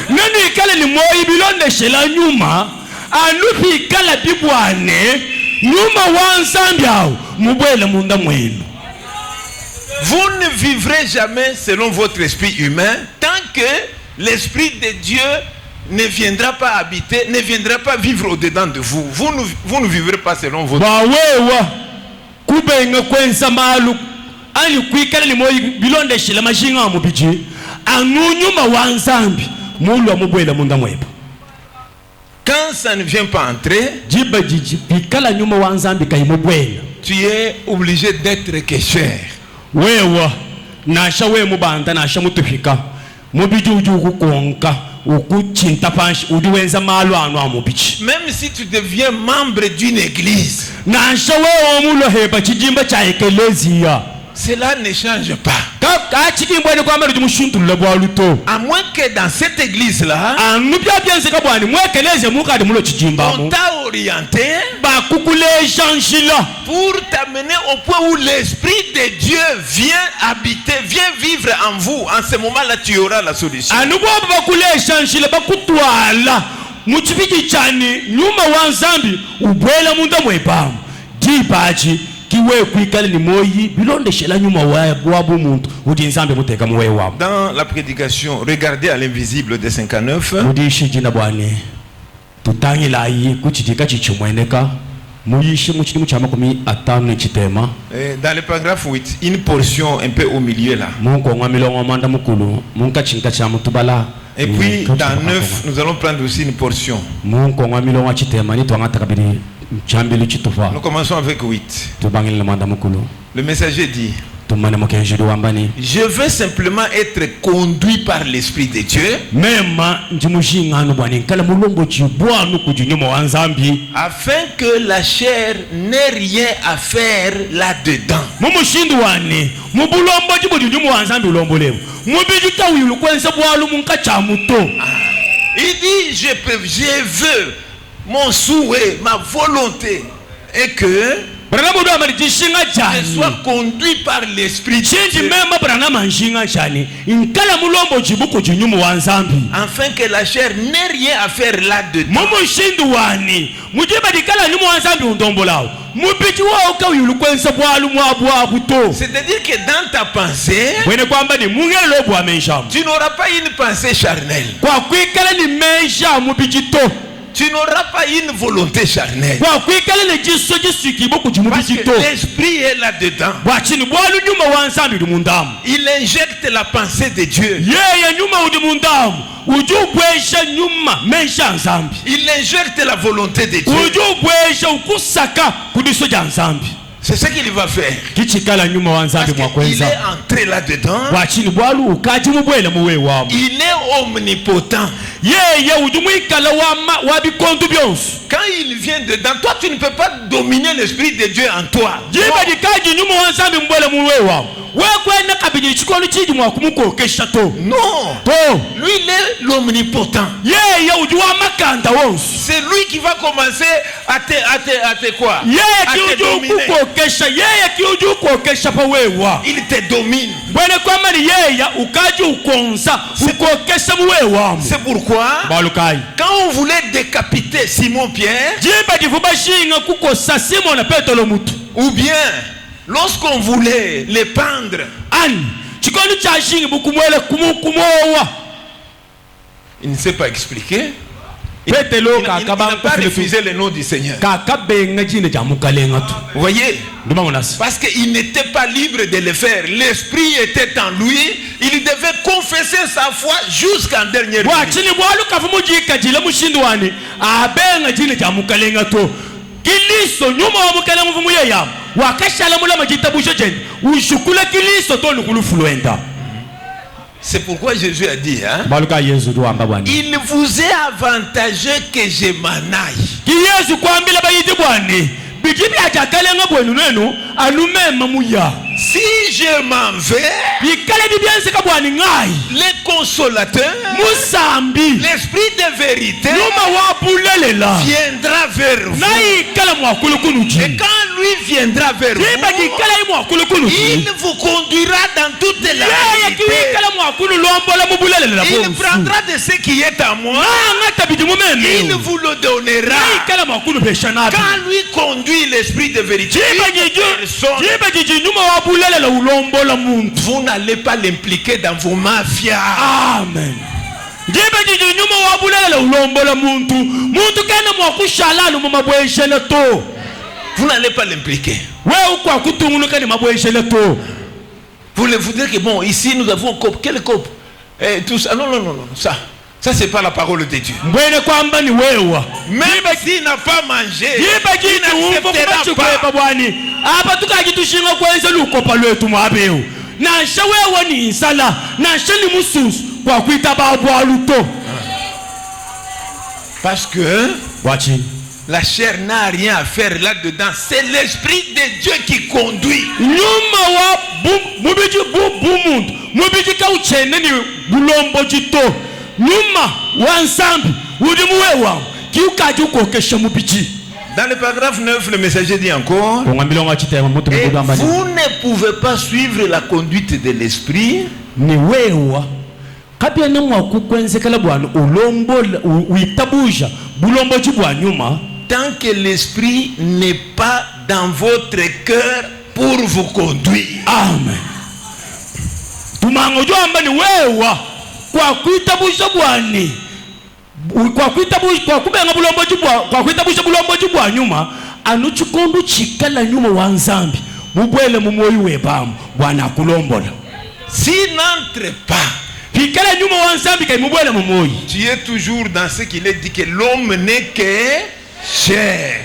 Nani kala ni moyi bilonde shela nyuma anupi kala bibwane nyuma wanzambi ao mubwele munda mwenu. Vous ne vivrez jamais selon votre esprit humain tant que l'esprit de Dieu ne viendra pas habiter, ne viendra pas vivre au-dedans de vous. Vous ne vivrez pas selon votre Ba wewa kubenga kwenza malu ani kuikala ni moyi bilonde shela mashinga mubiji anu nyuma wanzambi mulu amubwele munda mwenu. Quand ça ne vient pas entrer, tu es obligé d'être que chair. Wewa nasha we mubanda nasha mutufika mubiji uju kukonka ukuchinta panshi udiwenza malu anu amubichi. Même si tu deviens membre d'une église, nasha we omulo heba chijimba cha ekelezia cela ne change pas. À moins que dans cette église-là, on t'a orienté pour t'amener au point où l'esprit de Dieu vient habiter, vient vivre en vous. En ce moment-là, tu auras la solution. Dans la prédication, regardez à l'invisible de 59. Dans le paragraphe 8, une portion un peu au milieu là. Et puis dans 9, nous allons prendre aussi une portion. Nous commençons avec 8. Le messager dit: je veux simplement être conduit par l'Esprit de Dieu afin que la chair n'ait rien à faire là-dedans. Il dit, je veux, mon souhait, ma volonté est que je sois conduit par l'Esprit de Dieu afin que la chair n'ait rien à faire là-dedans. C'est-à-dire que dans ta pensée, tu n'auras pas une pensée charnelle. tu n'auras pas une volonté charnelle. Parce que l'esprit est là-dedans. Il injecte la pensée de Dieu. Il injecte la volonté de Dieu. C'est ce qu'il va faire. Parce qu'il est entré là-dedans. Il est omnipotent. Quand il vient dedans, toi tu ne peux pas dominer l'esprit de Dieu en toi. Non. Lui il est l'omnipotent. C'est lui qui va commencer à te quoi? À te dominer. Il te domine. C'est pourquoi quand on voulait décapiter Simon-Pierre, ou bien lorsqu'on voulait les pendre, il ne sait pas expliquer. Il n'a pas refusé le nom du Seigneur. Vous voyez? Parce qu'il n'était pas libre de le faire. L'esprit était en lui. Il devait confesser sa foi jusqu'en dernière minute. C'est pourquoi Jésus a dit, hein, il vous est avantageux que je m'en aille. Si je m'en vais, les consolateurs, l'esprit de vérité viendra vers vous. Et quand lui viendra vers vous, il vous conduira dans toute la vérité. Il prendra de ce qui est à moi, il vous le donnera. Quand lui conduit l'esprit de vérité, vous n'allez pas l'impliquer dans vos mafias. Amen. Vous n'allez pas l'impliquer. Vous voulez dire que bon, ici nous avons cop, quel cop, tout ça. Non, ça c'est pas la parole de Dieu. Même s'il n'a pas mangé, il n'acceptera pas. Parce que la chair n'a rien à faire là-dedans. C'est l'esprit de Dieu qui conduit. Dans le paragraphe 9, le messager dit encore, et vous ne pouvez pas suivre la conduite de l'esprit tant que l'esprit n'est pas dans votre cœur pour vous conduire. Amen. S'il n'entre pas, tu es toujours dans ce qu'il est dit que l'homme n'est que chair.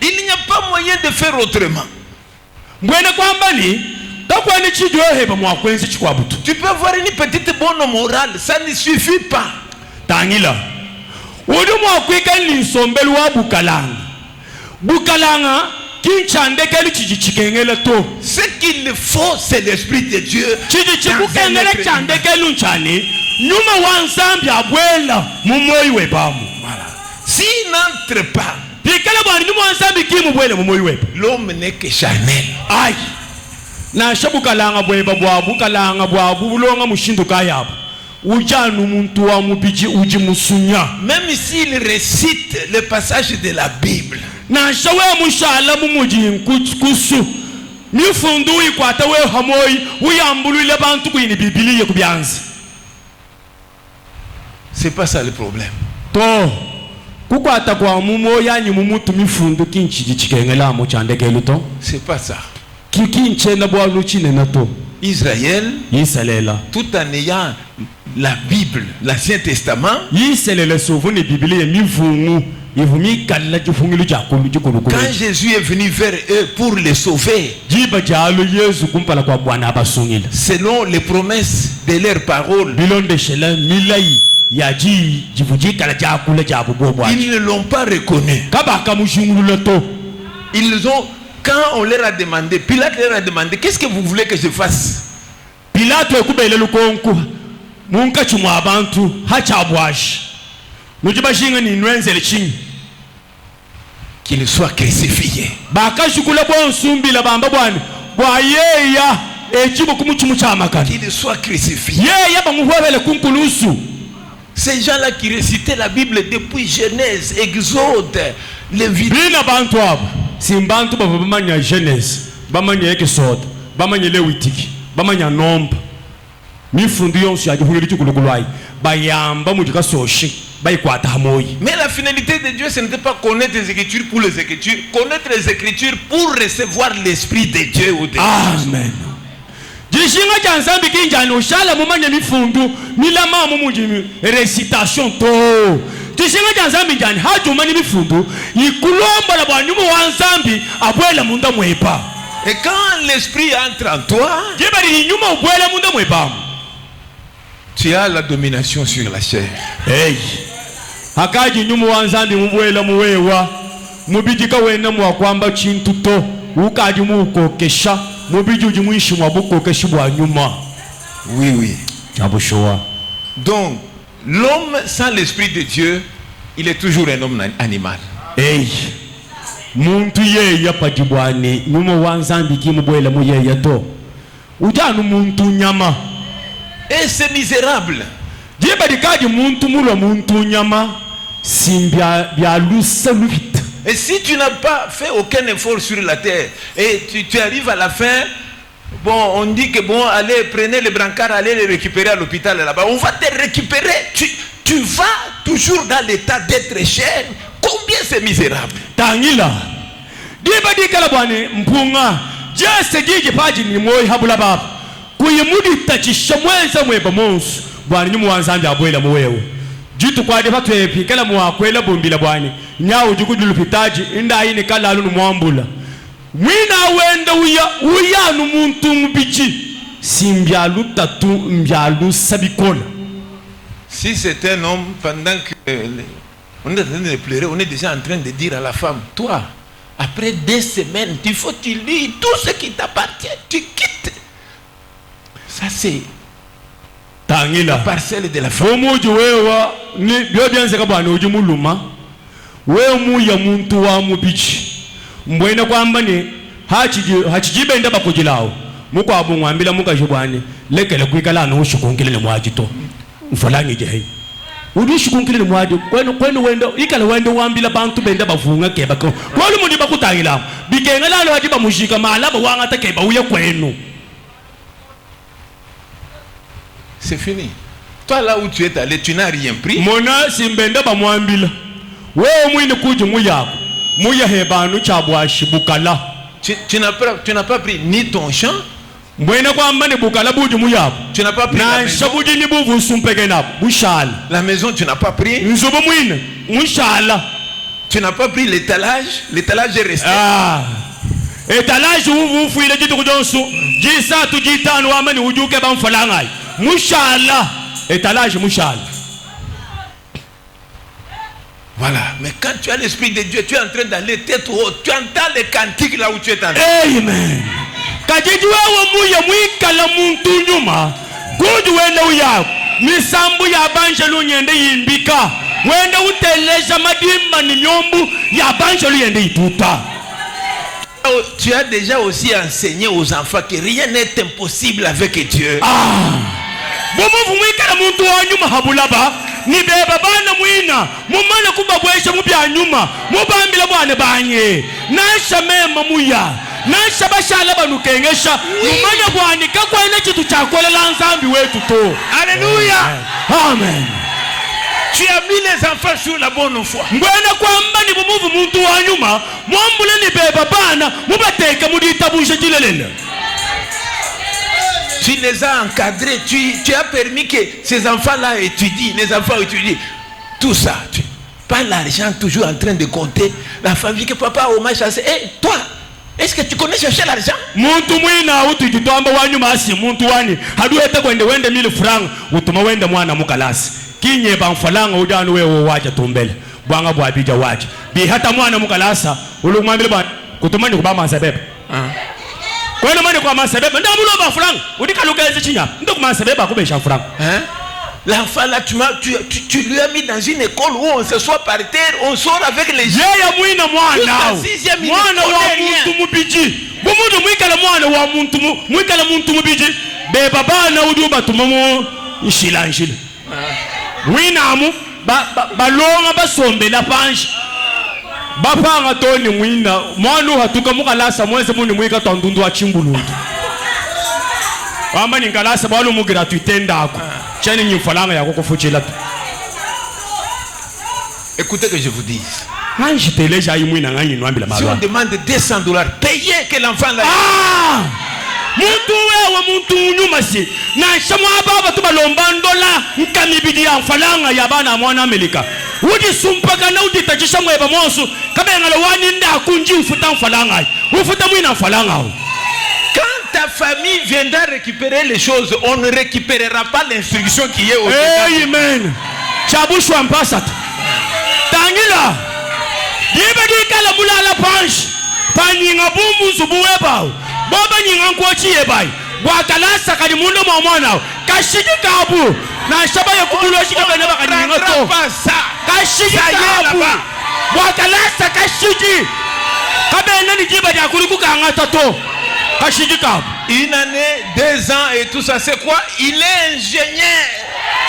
Il n'y a pas moyen de faire autrement. Tu peux avoir une petite bonne morale, ça ne suffit pas. Ce qu'il faut, c'est l'esprit de Dieu. S'il n'entre pas, l'homme n'est que charnel. Même s'il récite le passage de la Bible, mifundu ikwata we hamoi uyambulule bantu kuyini bibiliya kubyanzi. C'est pas ça le problème. To kukwata kwa mumo yanyi mumutu mifundu kinchi chikengela mo chandekelu to. C'est pas ça. Kinchena bwa luchine na to. Israël, tout en ayant la Bible, l'Ancien Testament, quand Jésus est venu vers eux pour les sauver, selon les promesses de leurs paroles, ils ne l'ont pas reconnu. Ils ont, quand on leur a demandé, Pilate leur a demandé, qu'est-ce que vous voulez que je fasse? Pilate ekubele lukonku munka chumwa abantu hachabwashi nujibashinga ni nwenzele chini qu'il soit crucifié. Bakashukula bonsumbila bamba bwana bwa yeya echibo kumuchumu chamakana qu'il soit crucifié. Yeya bamuhwebele kunkulusu. Ces gens-là qui récitaient la Bible depuis Genèse, Exode, Lévitique. Bina bantu abo simbantu bamanya Genèse, bamanya Exode, bamanya Lévitique, bamanya Nombre. Mifundu yonsu yajuhulira chikulukulwai bayamba mujika soshi bayikwata hamoyi. Mais la finalité de Dieu, ce n'était pas connaître les Écritures pour les Écritures, connaître les Écritures pour recevoir l'Esprit de Dieu ou de Amen. Jishinga janzambi kinjani oshala mumanya mifundu milama mumunji recitation to. Jishinga janzambi njani hajumani mifundu ikulomba la bwanyumu wanzambi abwela munda mwepa. Et quand l'Esprit entre en toi, tu as la domination sur la chair. Hey. Hakaji nyumu wanzambi mubwela muwewa mubijika wena mwakwamba chintu to ukaji mukokesha mubiji ujimwishi mwabukokesha bwa nyuma. Oui, oui. Chabushoa. Donc, l'homme sans l'Esprit de Dieu, il est toujours un homme animal. Hey. Muntu yeya pajibwani nyuma wanzambi kimubwela muyeya to ujanu muntu nyama. Et c'est misérable. Dibadikaji muntu mulo muntu nyama simbia bia lusa luvite. Et si tu n'as pas fait aucun effort sur la terre et tu arrives à la fin, bon, on dit que bon, allez, prenez les brancards, allez les récupérer à l'hôpital là-bas. On va te récupérer. Tu vas toujours dans l'état d'être cher. Combien c'est misérable? Tangila. Dibadikala bwane mpunga. Jesse gigi paji ni moi habula baba. Kuyimudi tachisha mwenza mweba monsu. Bwani nyumu wanzambi abwela mwewe. Jitu kwa defa tuepi kala mwakwela bombila bwani. Nyao jukudulu pitaji inda hini kala alunu mwambula. Mwina wenda uya numuntu mbichi. Simbialu tatu mbialu sabikola. Si c'est un homme, pendant que on est en train de pleurer, on est déjà en train de dire à la femme, toi, après 2 semaines, il faut que tu lis tout ce qui t'appartient, tu quittes. Ça c'est la parcelle de la femme. Mbwena kwamba ni hachijibenda bakujilao muko abungwambila mukajibwani lekele kwikala no shikunkile ne mwajito mfolangi je udishikunkile ne mwaji kwenu wendo ikala wendo wambila bantu benda bavunga keba ko kwalo mundi bakutangila bikenga lalo wajiba mushika malaba wanga takeba uye kwenu. C'est fini. Toi là où tu es allé, tu n'as rien pris. Mona simbenda bamwambila wewe mwini kuji muyako muya hebanu chabwashi bukala. Tu n'as pas pris ni ton champ. Mbwena kwamba ne bukala buji muyako. Tu n'as pas pris la maison. Ni buvu sumpegena bushala. La maison tu n'as pas pris. Nzubo mwine mushala. Tu n'as pas pris l'étalage est resté. Ah. Étalage uvu fuile jitu kujonsu. Jisa tujitanu wamani ujuke bamfalangai. Mushala. Étalage mushala. Voilà, mais quand tu as l'Esprit de Dieu, tu es en train d'aller tête haute, tu entends les cantiques là où tu es en train. Amen. Kajiji wewe muya mwikala muntu nyuma kuju wenda uya misambu ya banjelu nyende yimbika wenda uteleja madimba ni nyombu ya banjelu yende ituta. Tu as déjà aussi enseigné aux enfants que rien n'est impossible avec Dieu. Bomu mwikala muntu wa nyuma habulaba ni beba bana mwina mumana kubabwesha mubya nyuma mubambila bwana banye nasha mema muya Nasha bashala banukengesha. Numanya bwani kakwene chitu chakolela nzambi wetu to. Alléluia. Amen. Tu as mis les enfants sur la bonne foi. Ngwena kwamba ni bumuvu muntu wa nyuma, mwambule ni beba bana, mubateka muditabusha jilelele. Tu les as encadrés, tu as permis que ces enfants-là étudient, les enfants étudient. Tout ça, pas l'argent toujours en train de compter. La famille que papa au match chassé. Et toi, est-ce que tu connais chercher l'argent? Muntu mwina utujitwamba wanyuma asi muntu wani haduete kwende wende 1000 francs utuma wende mwana mukalasi kinye bamfalanga udanu wewe waje tumbele bwanga bwabija waje bi hata mwana mukalasa ulumwambile bwana kutumani kubama masabebe kwenda mani kwa masabebe ndamulo bafranga udikalugeze chinya ndo kwa masabebe akubesha franga L'enfant là, tu lui as mis dans une école où on se soit par terre, on sort avec les gens. Yeye mwina mwana wa muntu mubiji. Bumuntu mwikala mwana wa muntu mwikala muntu mubiji. Be baba na uduba tumamu nshila. Mwina amu balonga basombe na panji. Bapanga toni mwina mwana hatuka mukalasa mweze muni mwika tondundu wa chimbulundu. Wamba ni ngalasa balu mu gratuité ndako. Chani nyifalanga yako kufuchila. Écoutez que je vous dise. Si on demande $200, payez que l'enfant là. Ah! Muntu wewe muntu nyuma si. Na shamwa baba tubalomba $1 nkamibidi ya mfalanga ya bana mwana Amerika. Udi sumpaka na udi tajisha mweba monsu. Kabenga lo wani nda kunji ufuta mfalanga. Ufuta mwina mfalanga. Quand ta famille viendra récupérer les choses, on ne récupérera pas l'instruction qui est au dedans. Amen. Chabushwa mpasat. Tangila. Diba dikala mulala panch. Panyinga bumbu zubuweba. Baba nyinga nkwochi yebai. Wakalasa kadi mundo mwana. Kashiki kabu. Na shaba ya kubulo shika bene baka nyinga to. Kashiki kabu. Wakalasa kashiki. Kabene ni jiba ya kuliku kangata to. Une année, 2 ans et tout ça, c'est quoi? Il est ingénieur.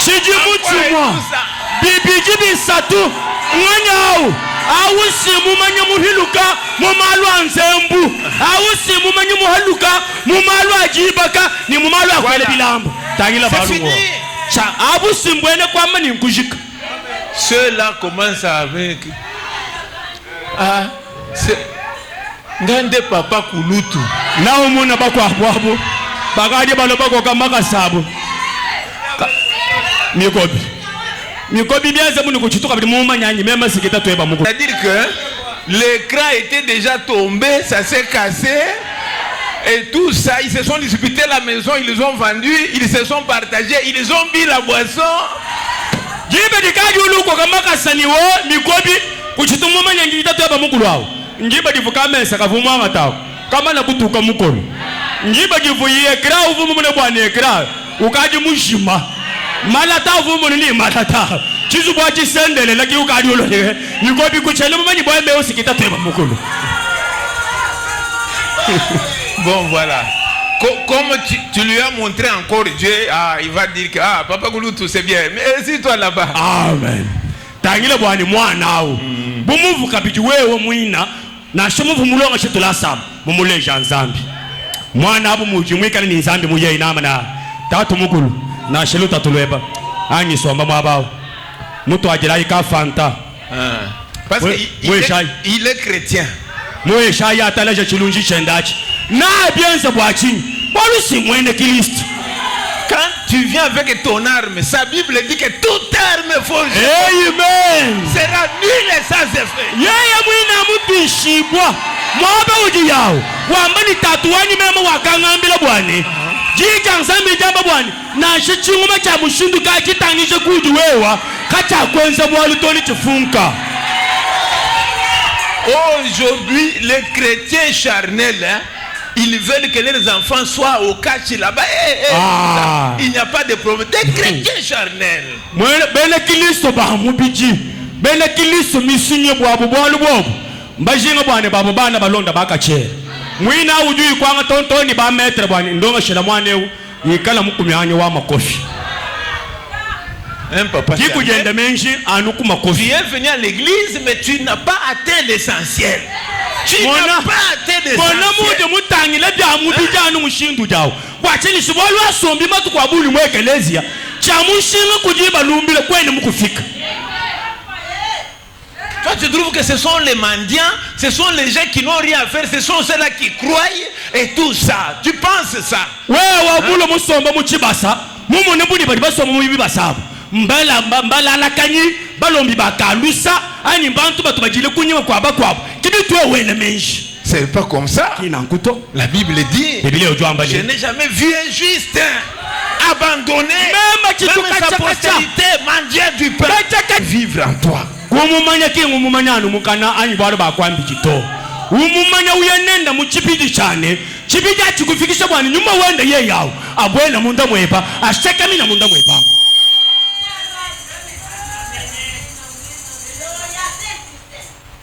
Chiji muchumwa. Bibi jibi satu. Mwanyao. Awusi mumanya muhiluka. Mumalu anzembu. Awusi mumanya muhaluka. Mumalu ajibaka. Ni mumalu akwele bilambo. Tangila balugo. Awusi mbwene kwa mani nkujika. Ceux-là commencent avec... Ah, c'est... Ngande papa kulutu. Na umuna bako abwabo. Bagadi balobako kamaka sabo. Mikobi. Mikobi biaza munu kuchituka bidi muma nyanyi mema sikita tueba muko. C'est-à-dire que l'écran était déjà tombé, ça s'est cassé et tout ça, ils se sont disputés la maison, ils les ont vendus, ils se sont partagés, ils ont bu la boisson. Jibe dikadi uluko kamaka saniwo mikobi kuchitu muma nyanyi tueba muko wao. Njiba divuka mesa kavumwa ngatawo kama na kutuka mukolo njiba divuye ekra uvumu mune bwana ekra ukaji mushima malata uvumu ni malata chizu bwa chisendele laki ukadi ulole nikobi kuchele mumanyi bwa mbeo sikita tweba mukolo. Bon voilà, comme tu lui as montré encore Dieu, il va dire que papa Gulutu c'est bien, mais si toi là-bas. Amen. Tangile bwani mwana au bumuvu kabiji wewe mwina na shomuvu mulonga shitula sam mumuleja nzambi mwana abu mujimwika ni nzambi muye inama na tatu mukulu na shelu tatulweba anyi somba mwabao mutu ajirai ka fanta parce qu'il est chrétien moye shai atalaja chilunji chendachi na bienza bwachini bolusi mwene Kristo. Quand tu viens avec ton arme, sa Bible dit que toute arme forgée sera nulle et sans effet. Yeye mwina mupishibwa mwabe uji yao wambani tatuwani mema wakangambila bwani jika nzambi jamba bwani na shichinguma cha mushindu kakitanishe kuju wewa kacha kwenza mwalutoni chifunka. Aujourd'hui, les chrétiens charnels, ils veulent que leurs enfants soient au cachi là-bas. Il n'y a pas de problème. Des chrétiens charnels. Bene Kristo ba mubiji. Bene Kristo misunye bwabu bwalu bwabu. Mbajinga bwane babu bana balonda bakache. Mwina ujui kwanga tontoni ba metre bwane ndonga shela mwaneu yikala mukumyanye wa makofi. Papa, tu es venu à l'église mais tu n'as pas atteint l'essentiel. Tu n'as pas été des bona anciens. mude mutangile bya mubijana mushindu jawo kwachini sibolu asombi matu kwa buli mwekelezia cha mushinga kujiba lumbile kwene mukufika. Toi, tu trouves que ce sont les mendiants, ce sont les gens qui n'ont rien à faire, ce sont ceux-là qui croient et tout ça. Tu penses ça? Wewe wabulo musomba muchibasa mumo nebuli bali basoma mubibasa mbala alakanyi balombi bakalusa ani bantu batu bajile kunyima kwa bakwabo kibitu wene menshi. C'est pas comme ça. La Bible dit, je n'ai jamais vu un juste abandonné, même sa postérité, mendier du pain, vivre en toi. Umumanya ki umumanya numukana ani balo bakwambi kito. Umumanya uyenenda mu chipidi cyane. Chipidi akikufikisha bwana nyuma wenda ye yawo. Abwena munda mwepa, asheka mina munda mwepa.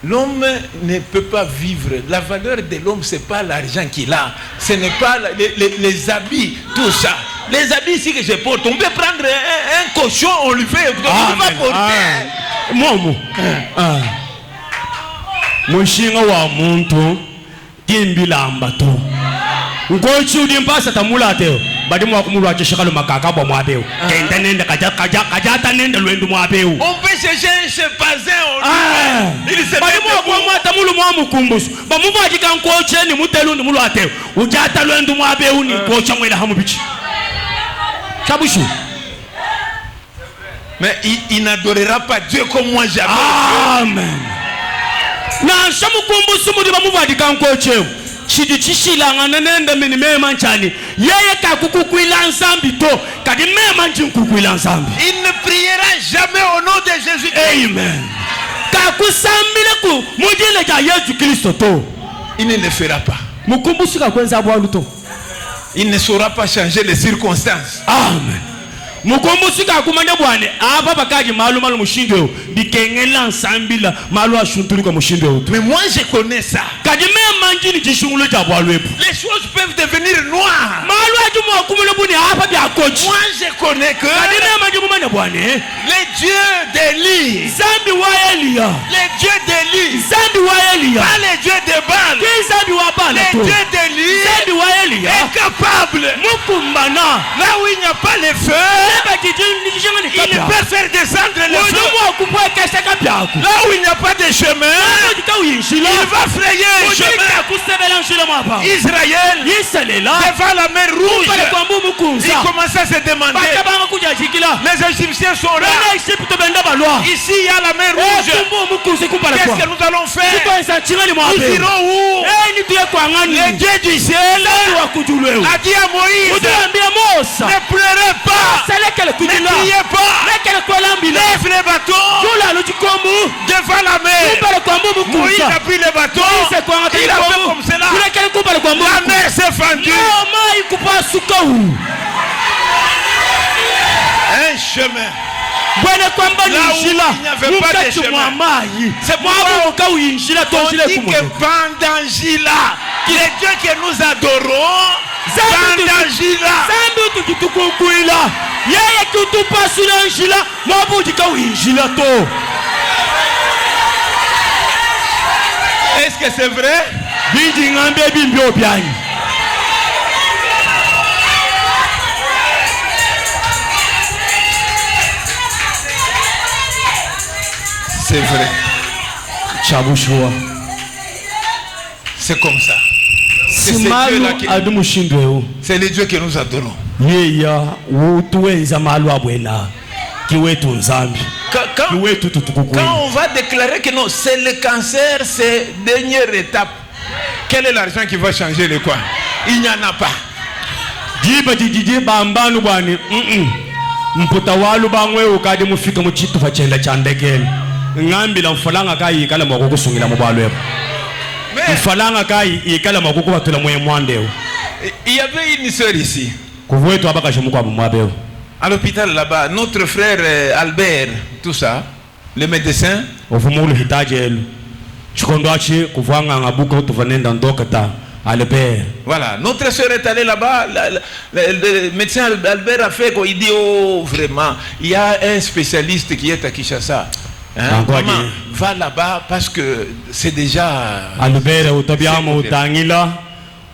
L'homme ne peut pas vivre. La valeur de l'homme, c'est pas l'argent qu'il a. Ce n'est pas les habits, tout ça. Les habits ici que je porte, on peut prendre un cochon, on lui fait. On va porter. Momo. Mushinga wa muntu timbilamba to. Ngochi udimpasa tamula teo. Badi mwa kumulwa cheshakalo makaka bwa mwabeo. Kenda nenda kajata nenda lwendu mwabeo. On peut chercher un chimpanzé. Il se badi mwa kwa mwata mulu mwa mukumbusu. Ba muva jika nkoche ni mutelu ni mulwa teo. Ujata lwendu mwabeo ni kocha mwela hamu bichi. Kabushu. Mais il n'adorera pas Dieu comme moi jamais. Amen. Na shamukumbusu mudiba muva jika nkoche. Chidi chishilanga nenda mini mema nchani yeye kakukukwila nsambi to kadi mema nkukukwila nsambi. Il ne priera jamais au nom de Jésus. Amen. Kakusambile ku mujile ja Yesu Kristo to. Il ne le fera pas. Mukumbusu kakwenza bwalu to. Il ne saura pas changer les circonstances. Amen. Mukumbusu kakumanya bwane aba bakaji malu mushindo bikengela nsambila malu ashuntuli kwa mushindo. Mais moi je connais ça. Kadi mema njini jishungulo ja bwalu epu. Les choses peuvent devenir noires. Malu ajumo akumule buni apa bya kochi. Moi je connais que kadi mema njumo manya bwane les dieux d'Élie, zambi wa Elia, les dieux d'Élie, zambi wa Elia, pas les dieux de Baal, zambi wa Baal, les dieux d'Élie, zambi wa Elia est capable. Mukumbana Là où il n'y a pas les feux, il peut faire descendre le feu. Là où il n'y a pas de chemin, il va frayer un chemin. Israël, devant la mer rouge, il commence à se demander, les Égyptiens sont là. Ici il y a la mer rouge. Qu'est-ce que nous allons faire? Nous irons où? Le Dieu du ciel a dit à Moïse, ne pleurez pas, ne criez pas, lève les bateaux devant la mer. Moïse a pris les bateaux, il a fait comme cela. La mer s'est fendue. Un chemin. Là où il n'y avait pas de chemin. C'est pourquoi on dit que pendant Gila, les dieux que nous adorons, pendant Gila, est-ce que c'est vrai? C'est vrai. C'est comme ça. C'est les dieux que nous adorons. Quand on va déclarer que non, c'est le cancer, c'est la dernière étape, quel est l'argent qui va changer le coin? Il n'y en a pas. Mputawalu bangwe ukadi mufika mu chitu fa chenda cha ndegele ngambila mfalanga kai ikala makoko sungila mubalo epo mfalanga kai ikala makoko batula moye mwandeo. Il y avait une sœur ici kuvwetu abakashe mukwa mumwabeo à l'hôpital là-bas, notre frère Albert, tout ça, le médecin ofumulu hitajelu chikondwachi kuvanga ngabuka tuvanenda ndokata Albert. Voilà, notre soeur est allée là-bas, le médecin Albert a fait quoi? Il dit, oh vraiment, il y a un spécialiste qui est à Kinshasa. Hein? Maman, va là-bas parce que c'est déjà... Alubere utabiamo utangila.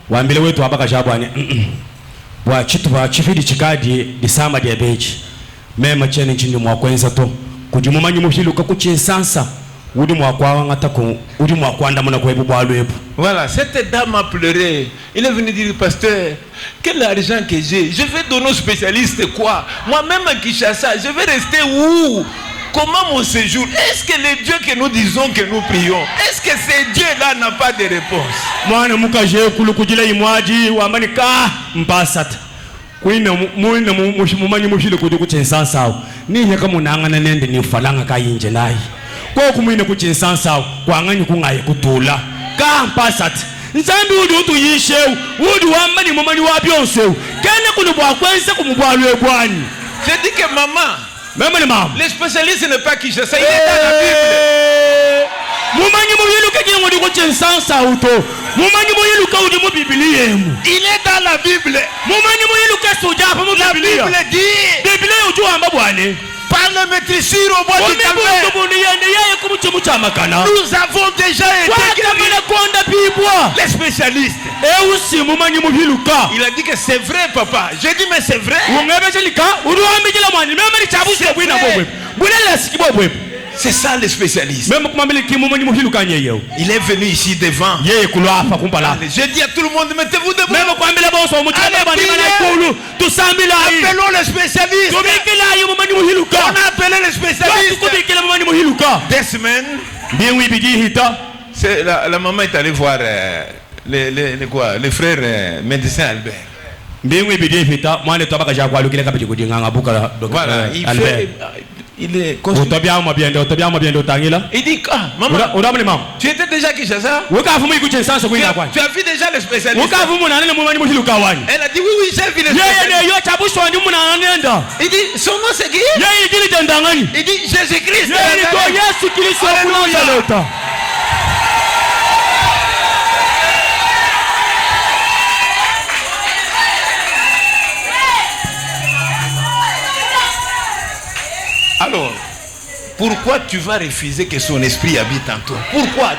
Wambile wetu abaka jabwani. Wa chitu wa chifidi chikadi disamba dia beji. Mema chene nchini mwakwenza to. Kujimumanyi muhilu kakuchi sansa. Udi mwakwa ngata ku udi mwakwanda muna kwebu bwalu ebu. Voilà, cette dame a pleuré. Il est venu dire, pasteur, quel argent que j'ai? Je vais donner aux spécialistes quoi? Moi-même à Kinshasa, je vais rester où? Comment mon séjour? Est-ce que les dieux que nous disons que nous prions, est-ce que ces dieux-là n'ont pas de réponse? Mwana mukaje kulukujila imwaji wamanika mpasata. Kuina muina mumanyi mushile kuchensansa. Ni nyaka munangana nende ni falanga kayinje nayi. Kwa kumwine kuchensansa kwanganyi kungaye kutula. Ka mpasata. Nzambi udi utu yisheu, udi wamani mumani wabyonsewu. Kene kulubwa kwense kumubwalu ebwani. Je dis que maman, les spécialistes n'est pas qui ça, il est dans la Bible. Il est dans la Bible. La Bible dit par la maîtrisure au bois du Calvaire, nous avons déjà été guéris. Les spécialistes. Il a dit que c'est vrai, papa. J'ai dit mais c'est vrai. C'est ça les spécialistes. Il est venu ici devant. J'ai dit à tout le monde, mettez-vous debout. Appelons les spécialistes. On a appelé les spécialistes. 2 semaines. La maman est allée voir les frères médecins Albert. Voilà, il est conscient. Il dit, ah, maman, tu étais déjà Kinshasa? Tu as vu déjà les spécialistes? Elle a dit, oui, j'ai vu les spécialistes. Il dit, son nom c'est qui? Il dit, Jésus-Christ. Alléluia. Alors, pourquoi tu vas refuser que son esprit habite en toi? Pourquoi?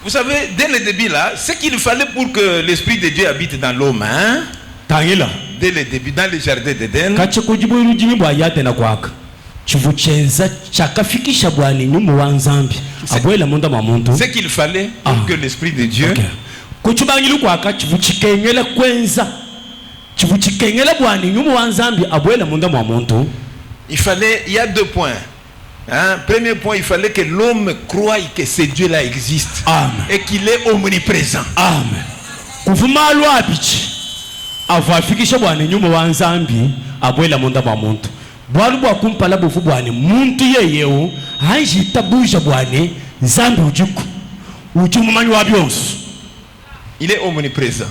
Vous savez, dès le début là, ce qu'il fallait pour que l'esprit de Dieu habite dans l'homme, hein? Dès le début, dans le jardin d'Éden. Chivuchenza chakafikisha bwani nyumu wa nzambi abwela munda mwa muntu. Ce qu'il fallait pour que l'esprit de Dieu kuchubangilu kwaka chivuchikengela kwenza chivuchikengela bwani nyumu wa nzambi abwela munda mwa muntu. Il y a 2 points. Hein? Premier point, il fallait que l'homme croie que ce Dieu-là existe. Amen. Et qu'il est omniprésent. Amen. Kuvumalu abichi avafikisha bwani nyumu wa nzambi abwela munda mwa muntu. Bwali bwa kumpala bufu bwane muntu yeyeo hanjita buja bwane zambi ujuku ujumanyi wa byonso. Il est omniprésent.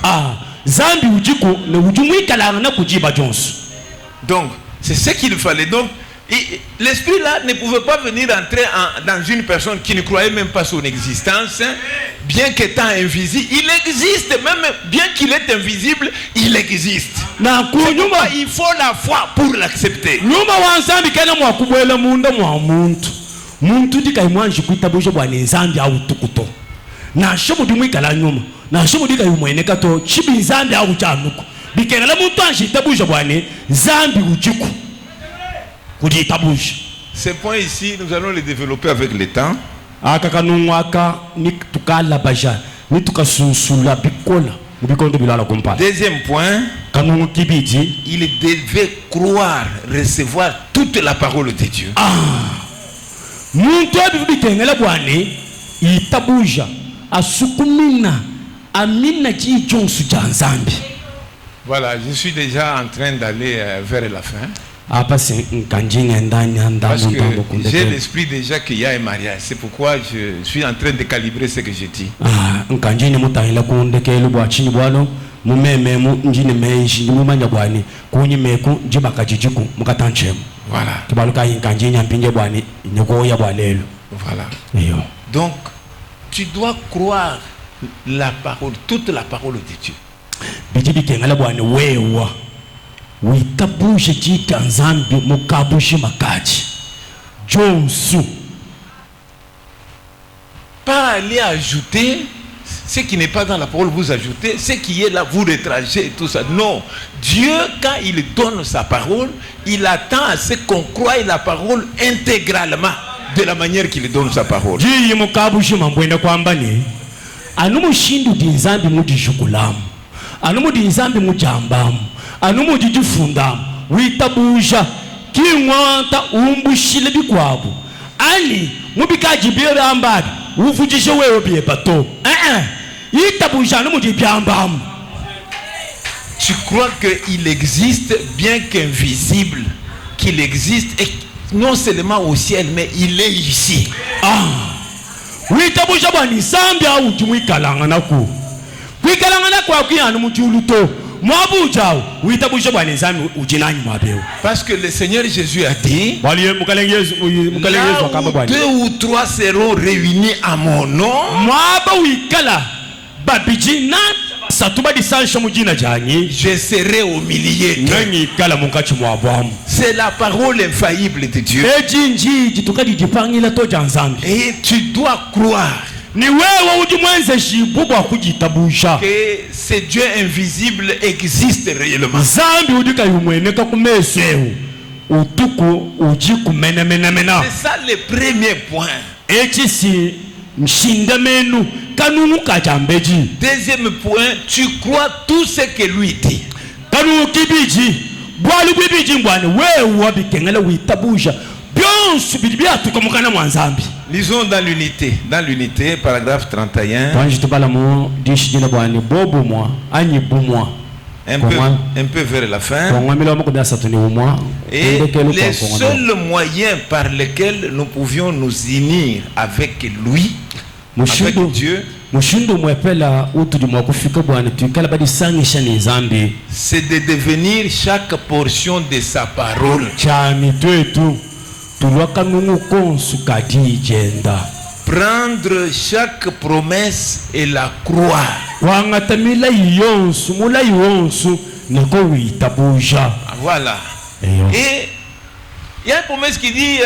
Zambi ujuku ne ujumwikala na kujiba jonso. Donc c'est ce qu'il fallait. Donc l'esprit là ne pouvait pas venir entrer dans une personne qui ne croyait même pas son existence, hein, bien qu'étant invisible. Il existe, même bien qu'il est invisible, il existe. Il faut la foi pour l'accepter. Ces points ici, nous allons les développer avec le temps. Deuxième point, il devait croire, recevoir toute la parole de Dieu. Voilà, je suis déjà en train d'aller vers la fin. Parce que j'ai l'esprit déjà qu'il y a un mariage. C'est pourquoi je suis en train de calibrer ce que je dis. Voilà. Voilà. iyo Donc, tu dois croire la parole, toute la parole de Dieu. biji bikengala bwana wewa witabuje jita nzambi mukabushi makaji jonsu. Pas aller ajouter ce qui n'est pas dans la parole, vous ajoutez ce qui est là, vous retracez et tout ça. Non, Dieu, quand il donne sa parole, il attend à ce qu'on croie la parole intégralement de la manière qu'il donne sa parole. Jiyi mukabushi mambwenda kwamba ni anumushindu dinzambi mujishukulamu, anumudi nzambi mujambamu, anumudi jifundamu witabuja kinwanta umbushile bikwabu ani mubikaji bira ambabi uvujishe wewe biebato itabuja anumudi byambamu. Tu crois qu'il existe, bien qu'invisible, qu'il existe, et non seulement au ciel, mais il est ici. Witabuja bwani sambi au jimwikalanga naku kwikalanga naku akuyana mujuluto mwabuja witabuja bwani nzambi ujinanyi mwabeo. Parce que le Seigneur Jésus a dit, là où 2 ou 3 seront réunis à mon nom, mwaba wikala babiji na satuba disansha mujina janyi je serai au milieu nani kala munkachi mwabwamu. C'est la parole infaillible de Dieu. Ejinji jitukadi jipangila toja nzambi. Et tu dois croire Ni wewe ujimwenze shibubwa kujitabusha que ce Dieu invisible existe réellement. zambi udika yumweneka kumeseu utuku ujikumenemenemena. C'est ça le premier point. Echisi mshindamenu kanunu kajambeji. Deuxième point, tu crois tout ce que lui dit. Kanu kibiji bwalu kwibiji mbwane wewe wabikengela witabusha byonsu bidibya tukamukana mwanzambi. Lisons dans l'unité, paragraphe 31. Un peu vers la fin. Et les seuls moyens par lesquels nous pouvions nous unir avec lui, avec Dieu, c'est de devenir chaque portion de sa parole. Prendre chaque promesse et la croire. Voilà. Et il y a une promesse qui dit,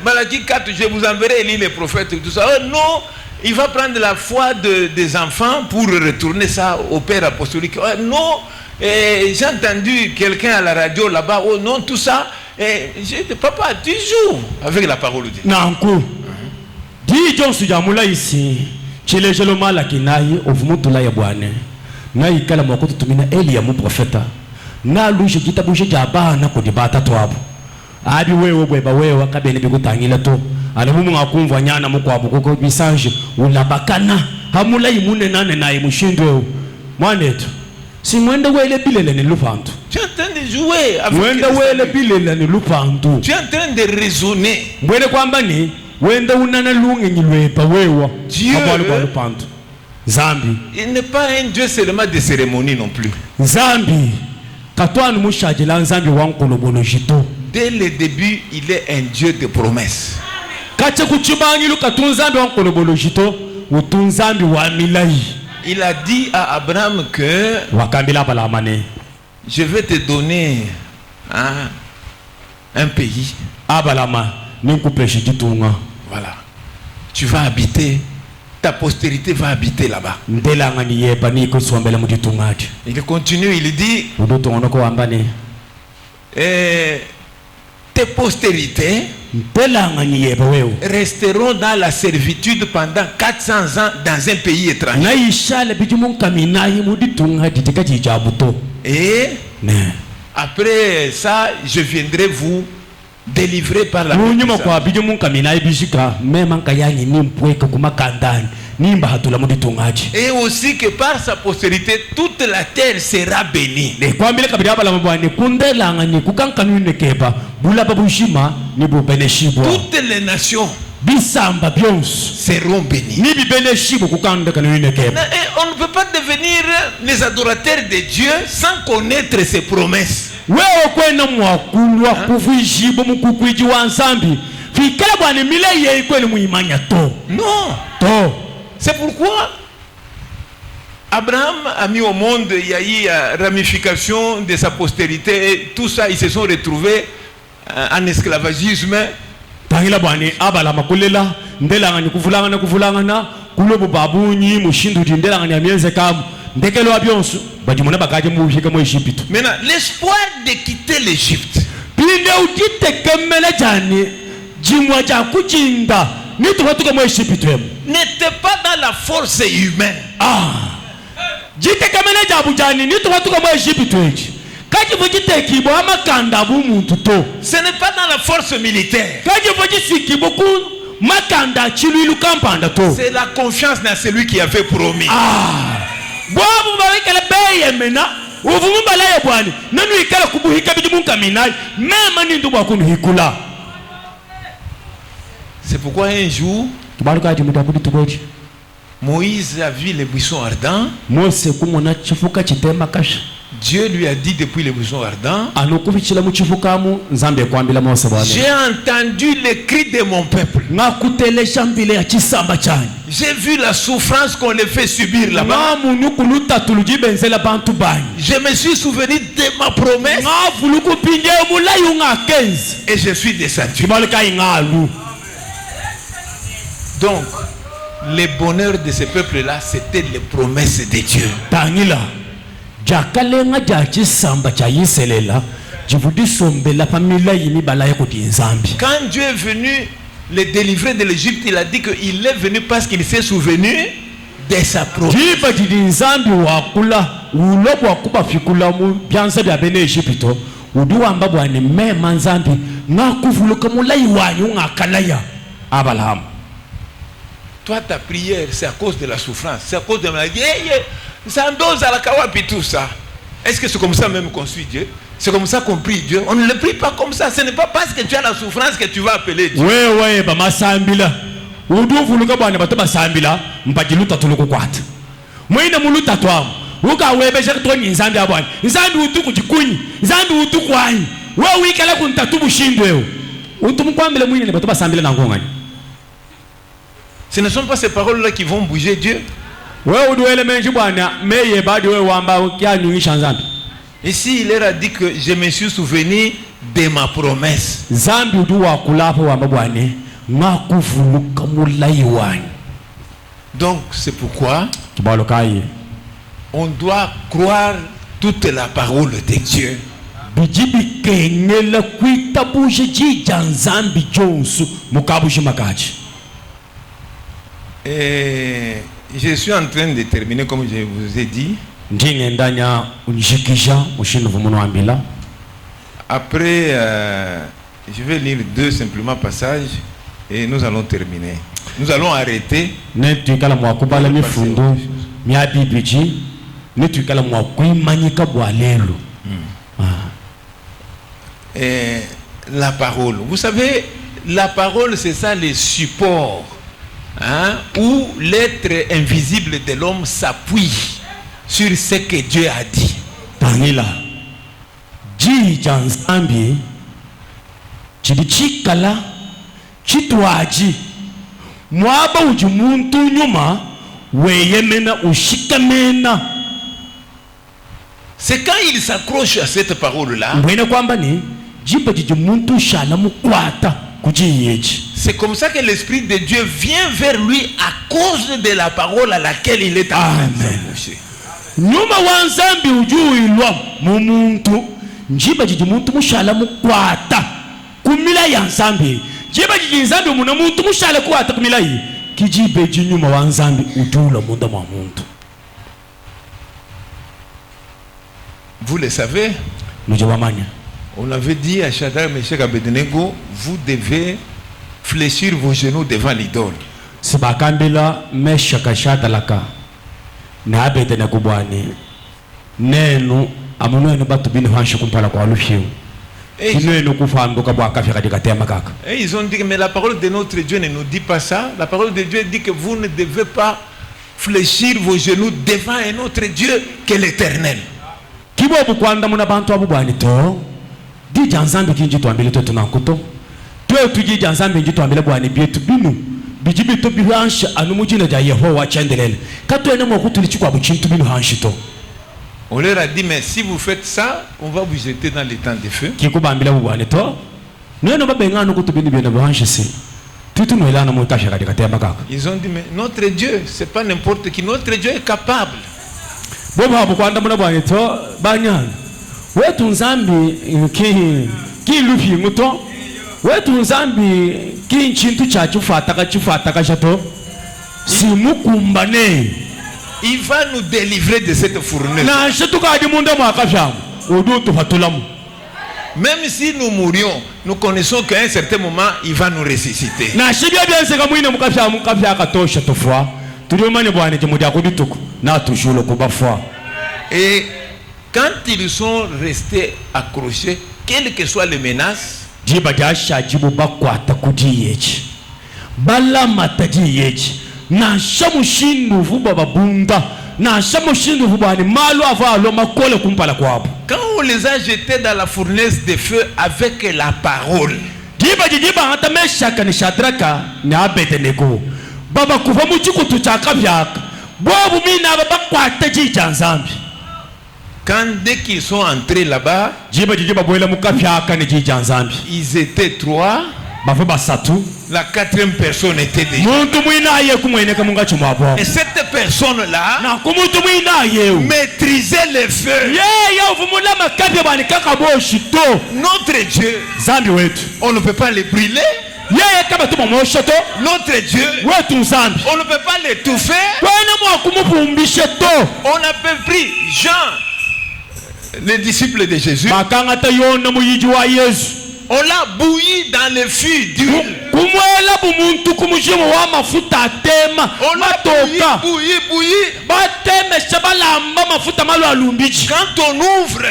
Malachie 4, je vous enverrai lire les prophètes et tout ça. Oh non, il va prendre la foi des enfants pour retourner ça au Père apostolique. Oh non, j'ai entendu quelqu'un à la radio là-bas, oh non, tout ça. Et j'ai dit, papa, tu joues avec la parole de Dieu. Nanku. Di jonsu jamula isi. Chile jelo mala kinayi ovumutula ya bwane. Na ikala mwakoto tumina Elia mu profeta. Na lushe kitabushe jabana kudibata twabu. Abi wewe bweba wewe kabene bikutangila to. Anamumu ngakumva nyana mukwabu koko bisanje ulabakana. Hamula imune nane na imushindo. Mwanetu. Si mwende wele bilele ni lupantu. Tu es en train de jouer avec mwende wele bilele ni lupantu. Tu es en train de raisonner. Mwende kwamba ni wende unana lungi nyilwepa wewa. Dieu, lupantu. Zambi. Il n'est pas un Dieu seulement de cérémonie non plus. Zambi. Katwanu mushajila nzambi wankolobolo jito. Dès le début, il est un Dieu de promesses. Kache kuchibangilu katunzambi wankolobolo jito. Utunzambi wa milai. Il a dit à Abraham que je vais te donner un pays. Voilà. Tu vas habiter, ta postérité va habiter là-bas. Il continue, il dit tes postérités resteront dans la servitude pendant 400 ans dans un pays étranger. Et après ça, je viendrai vous délivrer par la et aussi que par sa postérité toute la terre sera bénie. Toutes les nations seront bénies. Et on ne peut pas devenir les adorateurs de Dieu sans connaître ses promesses. kikala bwana mile ye kweli muimanya to. Non. To. C'est pourquoi Abraham a mis au monde, il y a eu ramification de sa postérité, et tout ça, ils se sont retrouvés en esclavagisme. Tangila bwana abala makulela ndela ngani kuvulangana kulobo babunyi mushindu ndela ngani amienze kam ndekelo abyonsu badimona bakaje mu bishika mu Egypte. Maintenant, l'espoir de quitter l'Égypte. Pinde utite kemela jani jimwa ja kujinda nitubatuka mu Egypte N'était pas dans la force humaine. Jite kemela jabu jani nitubatuka mu Egypte. Ce n'est pas dans la force militaire. C'est la confiance dans celui qui avait promis. C'est pourquoi un jour, Moïse a vu les buissons ardents. Dieu lui a dit depuis les buissons ardents, j'ai entendu les cris de mon peuple. J'ai vu la souffrance qu'on les fait subir là-bas. Je me suis souvenu de ma promesse et je suis descendu. Donc, le bonheur de ce peuple-là, c'était les promesses de Dieu. Quand Dieu est venu les délivrer de l'Égypte, il a dit qu'il est venu parce qu'il s'est souvenu de sa promesse. Toi, ta prière, c'est à cause de la souffrance, c'est à cause de la maladie. Tout ça. Est-ce que c'est comme ça même qu'on suit Dieu? C'est comme ça qu'on prie Dieu? On ne le prie pas comme ça. Ce n'est pas parce que tu as la souffrance que tu vas appeler Dieu. Ce ne sont pas ces paroles-là qui vont bouger Dieu. Ici, il leur a dit que je me suis souvenu de ma promesse. Donc, c'est pourquoi on doit croire toute la parole de Dieu. Et je suis en train de terminer comme je vous ai dit. Après, je vais lire deux simplement passages et nous allons terminer. Nous allons arrêter. Et la parole. Vous savez, la parole, c'est ça les supports. Où l'être invisible de l'homme s'appuie sur ce que Dieu a dit. Daniela, Janzambi, Chidichikala, Chitwaji, Mwaba ujumuntu nyuma, weyemena ushikamena. C'est quand il s'accroche à cette parole-là. C'est comme ça que l'Esprit de Dieu vient vers lui à cause de la parole à laquelle il est en train de s'accrocher. Nyuma wanzambi ujuilwa mumuntu njiba jijimuntu mushala mukwata kumila ya nzambi jiba jijinzambi muna muntu mushala kwata kumila yi kijibe jinyuma wanzambi ujula munda mwa muntu. Vous le savez, on avait dit à Shadrach, Meshach, Abednego, vous devez fléchir vos genoux devant l'idole. Sibakambila Meshach, Shadrach na Abednego bwani nenu amunwenu batu bini hansha kumpala kwa lufiu kinwenu kufanduka bwa kafika dikatema kaka. Et ils ont dit mais la parole de notre Dieu ne nous dit pas ça. La parole de Dieu dit que vous ne devez pas fléchir vos genoux devant un autre Dieu que l'Éternel. Kibo bukwanda muna bantu abu bwani to di janzambi kinji tuambile to tunakuto twe tujija nzambe njitwambile bwana byetu binu bijibito bihansha anumujina ja Yehova chendelele katwene mo kutulichikwa buchintu binu hanshito. On leur a dit mais si vous faites ça, on va vous jeter dans les temps de feu. Kikubambila bwana to neno babengano kutubini byena buhanshise tutu noelana mo kasha katika temba kaka. Ils ont dit mais notre Dieu, c'est pas n'importe qui, notre Dieu est capable. Bobo hapo kwanda muna bwana to banyana wetu nzambi ki lupi muto wetu nzambi ki nchintu cha chifataka chato simukumbane. Il va nous délivrer de cette fournaise. Na shituka di munda mwakafyamu odutu fatulamu. Même si nous mourions, nous connaissons qu'à un certain moment il va nous ressusciter. Na shibia byanse kamwine mukafyamu kafyaka tosha tofwa tuliomane bwana jemudia kudituku na tujulo kubafwa. Et quand ils sont restés accrochés, quelles que soient les menaces, jiba jasha jibu bakwata kudiyechi bala matajiyechi na shamushindu vuba babunda na shamushindu vuba ni malu avalo makole kumpala kwabo. Quand on les a jetés dans la fournaise de feu avec la parole, jiba hata meshaka ni Shadraka ni Abednego baba kuva mu chikutu cha kavyaka bobu mina bakwata jija nzambi. Quand dès qu'ils sont entrés là-bas, ils étaient 3. La 4e personne était déjà. Et cette personne-là maîtrisait le feu. Notre Dieu, on ne peut pas les brûler. Notre Dieu, on ne peut pas l'étouffer. On a pris Jean, les disciples de Jésus, on l'a bouilli dans le fût d'huile. On l'a bouilli. Quand on ouvre,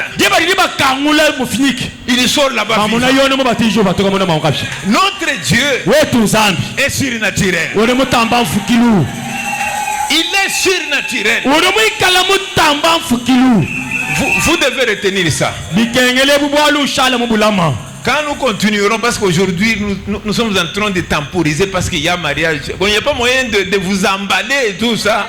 il sort là-bas. Notre Dieu est surnaturel. Il est surnaturel. Vous devez retenir ça. Quand nous continuerons, parce qu'aujourd'hui nous sommes en train de temporiser parce qu'il y a mariage. Bon, il n'y a pas moyen de vous emballer et tout ça.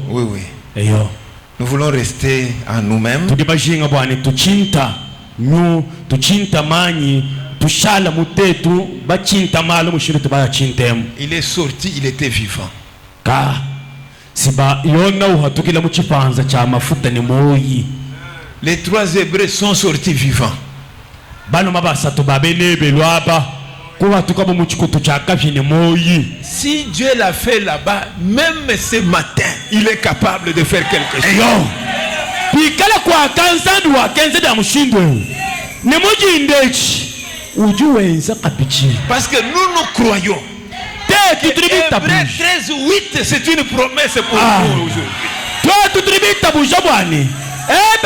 Oui, oui. Nous voulons rester en nous-mêmes. Il est sorti, il était vivant. Les 3 Hébreux sont sortis vivants. Si Dieu l'a fait là-bas, même ce matin, il est capable de faire quelque chose. Parce que nous croyons. Hébreux 13:8, c'est une promesse pour nous aujourd'hui.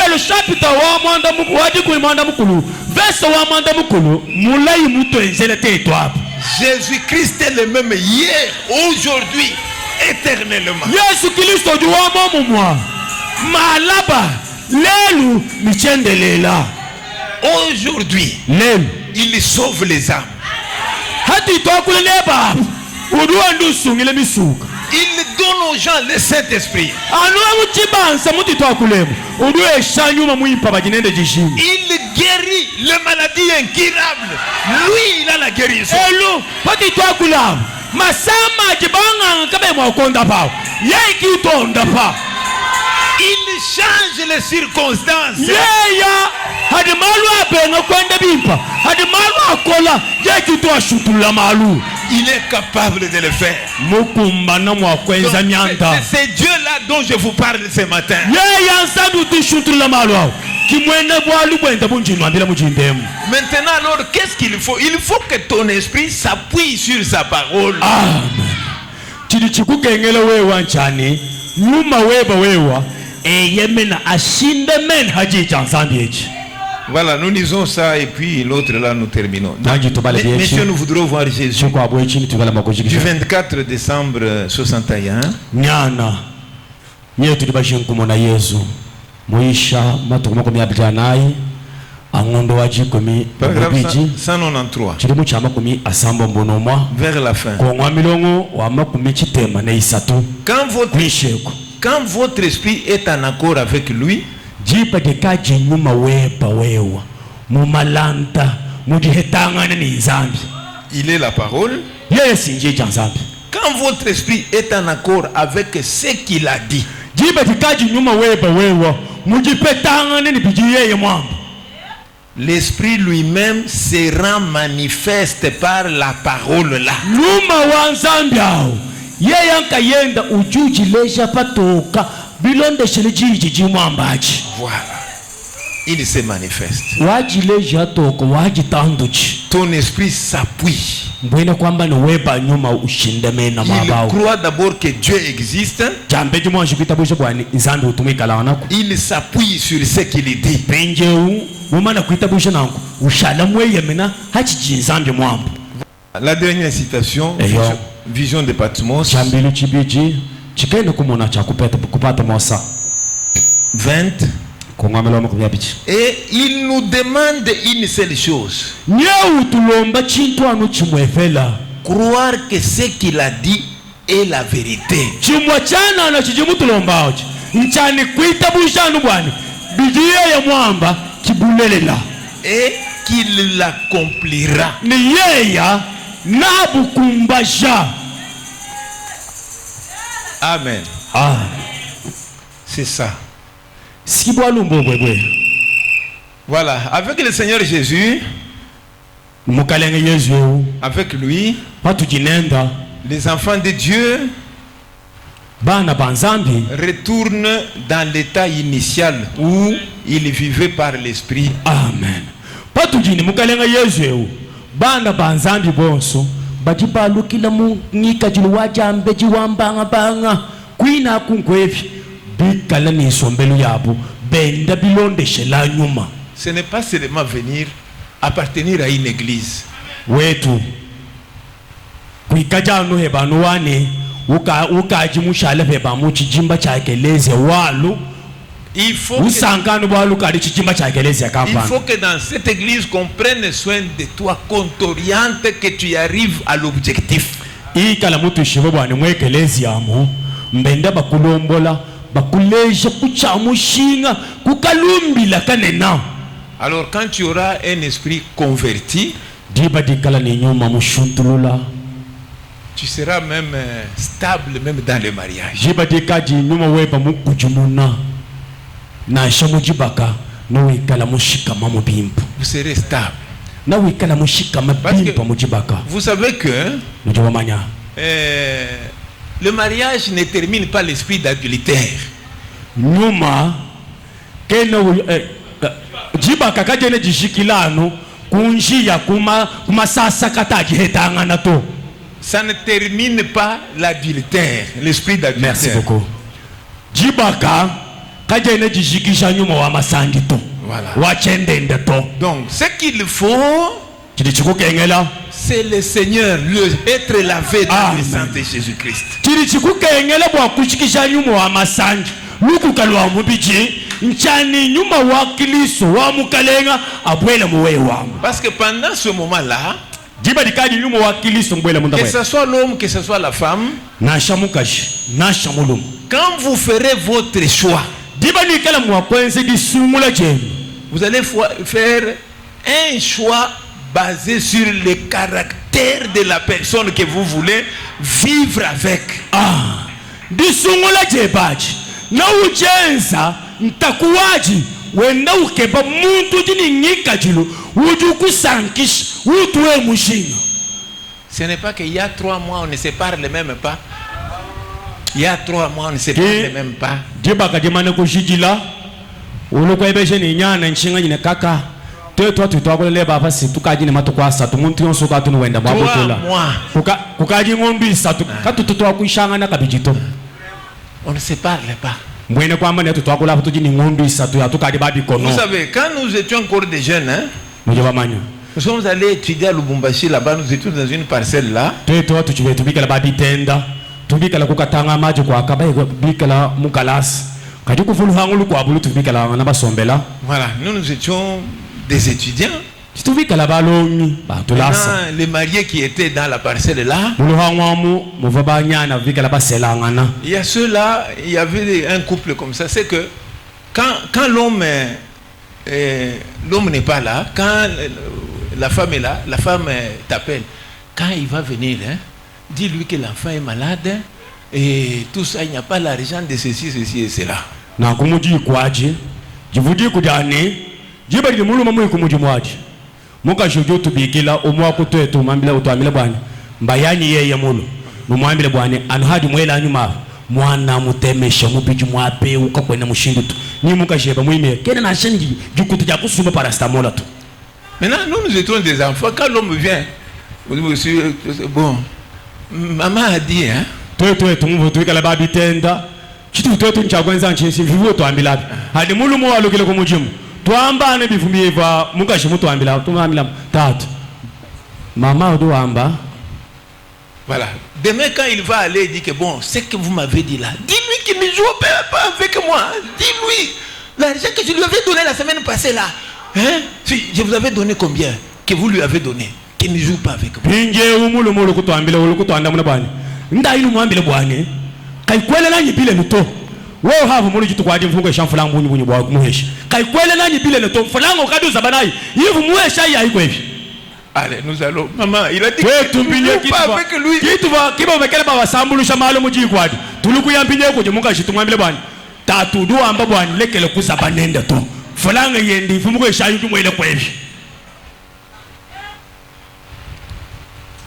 Le chapitre wa mwanda mukulu wadi kuimanda mukulu verse wa mwanda mukulu mulai muto enzele tetwa. Jésus-Christ est le même hier, aujourd'hui, éternellement. Yesu Kristo duwa momwa malaba lelu michendelela. Aujourd'hui, lelu il sauve les âmes. Hati tokuleba uduwa ndusungile misuka. Il donne aux gens le Saint-Esprit. Il guérit les maladies incurables. Lui, il a la guérison. Il change les circonstances. Il est capable de le faire. C'est Dieu-là dont je vous parle ce matin. Maintenant, alors, qu'est-ce qu'il faut? Il faut que ton esprit s'appuie sur sa parole. Voilà, nous lisons ça et puis l'autre là nous terminons. Messieurs, nous voudrons voir Jésus du 24 décembre 61. Nyana yetu dibashin kumona Yesu Moisha matukuma komi abjanai angondo waji komi Paragraphe 193. Chirimu chama komi asambo mbonomwa vers la fin. Ko ngwamilongo wa makomi chitema na isatu. Quand votre esprit est en accord avec lui, jipa dekaji nyuma wepa wewa mumalanta mudihetangana ni nzambi. Il est la parole. Yes, nje nzambi. Quand votre esprit est en accord avec ce qu'il a dit, jipa dekaji nyuma wepa wewa mudipetangana ni bijiye mwamba. L'esprit lui-même se rend manifeste par la parole là. Luma wa nzambi hao yeyanka yenda ujuji leja patoka bilonde shelejiji jimwambaji. Voilà. Il se manifeste. Waji leja toko waji tanduchi. Ton esprit s'appuie. Mbwene kwamba ni weba nyuma ushindeme na mabao. Il croit d'abord que Dieu existe. Jambeji mwanji kuitabusha kwa nzambi utumika la wanako. Il s'appuie sur ce qu'il dit. Penje mumana kuitabusha nangu ushala mweye mena hachi nzambi mwambo. La dernière citation, vision de Patmos. Chambili chibiji chikenda kumona cha kupata mosa 20. Et il nous demande une seule chose. Croire que ce qu'il a dit est la vérité. Et qu'il l'accomplira. Amen. Ah. C'est ça. Voilà, avec le Seigneur Jésus, avec lui, les enfants de Dieu retournent dans l'état initial où ils vivaient par l'esprit. Amen. Bana banzambi bonso bajibalukila mu nika jiluwajambe jiwambanga banga kwina kunkwevi bikala ni sombelu yabo benda bilonde shela nyuma. Ce n'est pas seulement venir appartenir à une église. Wetu kuikajano hebanu wane ukaji mushala heba mu chijimba cha ekeleze walu. Il faut que dans cette église qu'on prenne soin de toi, qu'on t'oriente, que tu arrives à l'objectif. Alors quand tu auras un esprit converti, tu seras même stable même dans le mariage. Vous serez stable. Parce que vous savez que le mariage ne termine pas l'esprit d'adultère. Ça ne termine pas l'adultère, l'esprit d'adultère. Merci beaucoup. Voilà. Donc ce qu'il faut, c'est le Seigneur, être lavé dans le sang de Jésus-Christ. Parce que pendant ce moment-là, que ce soit l'homme, que ce soit la femme, quand vous ferez votre choix, vous allez faire un choix basé sur le caractère de la personne que vous voulez vivre avec. Ce n'est pas qu'il y a 3 mois on ne se parle même pas. Il y a 3 mois on ne se parle même pas. 3 mois. On ne se parle pas. Vous savez, quand nous étions encore des jeunes, hein, nous sommes allés étudier à Lubumbashi, là-bas, nous étions dans une parcelle là. Voilà, nous étions des étudiants. Maintenant, les mariés qui étaient dans la parcelle là, il y a ceux-là, il y avait un couple comme ça. C'est que quand l'homme n'est pas là, quand la femme est là, la femme t'appelle. Quand il va venir, hein, dis-lui que l'enfant est malade et tout ça, il n'y a pas l'argent de ceci et cela. Muka jojo tubikila omwa kutoetu mambila utwamile bwana mbayani yeye mulo mumwambile bwana anhadi mwela nyuma mwana mutemesha mubiji mwape ukakwena mushindutu ni muka jeba muime kena na shengi jukutu ja kusuma paracetamol tu. Maintenant nous étions des enfants, quand l'homme vient bon maman a dit hein toi tumuvo tuikala babi tenda chitu toi nchagwenza nchisi vivu twambila hadi mulu mwa lokele ko mujimu tuambane bivumieva mukashi mutu ambila tumamila tatu mama odoamba. Voilà, demain quand il va aller, il dit que bon, c'est que vous m'avez dit là, dis-lui qu'il ne joue pas avec moi, dis-lui l'argent que je lui avais donné la semaine passée là, hein, si je vous avais donné combien que vous lui avez donné, qu'il ne joue pas avec moi. Pinje umulo molo kutuambila ulukutuanda muna bwana nda ilu mwambile bwana kaikwele nanyi bile nuto wo havu muri jitu kwa dimfungo shamfula mbunyi bunyi bwa kumuhesha kaikwele nanyi bile nuto fulango kaduza banayi yivu muhesha yi ayiko hivi. Allez, nous allons. Maman, il a dit que tu ne pas avec lui. Qui va vekele baba sambulu shamalo muji kwadi tuluku yampinye ko jemuka shitu mwambile bwana tatu do amba bwana lekele kusaba nenda to fulanga yendi fumuko shayu kumwele kwa hivi.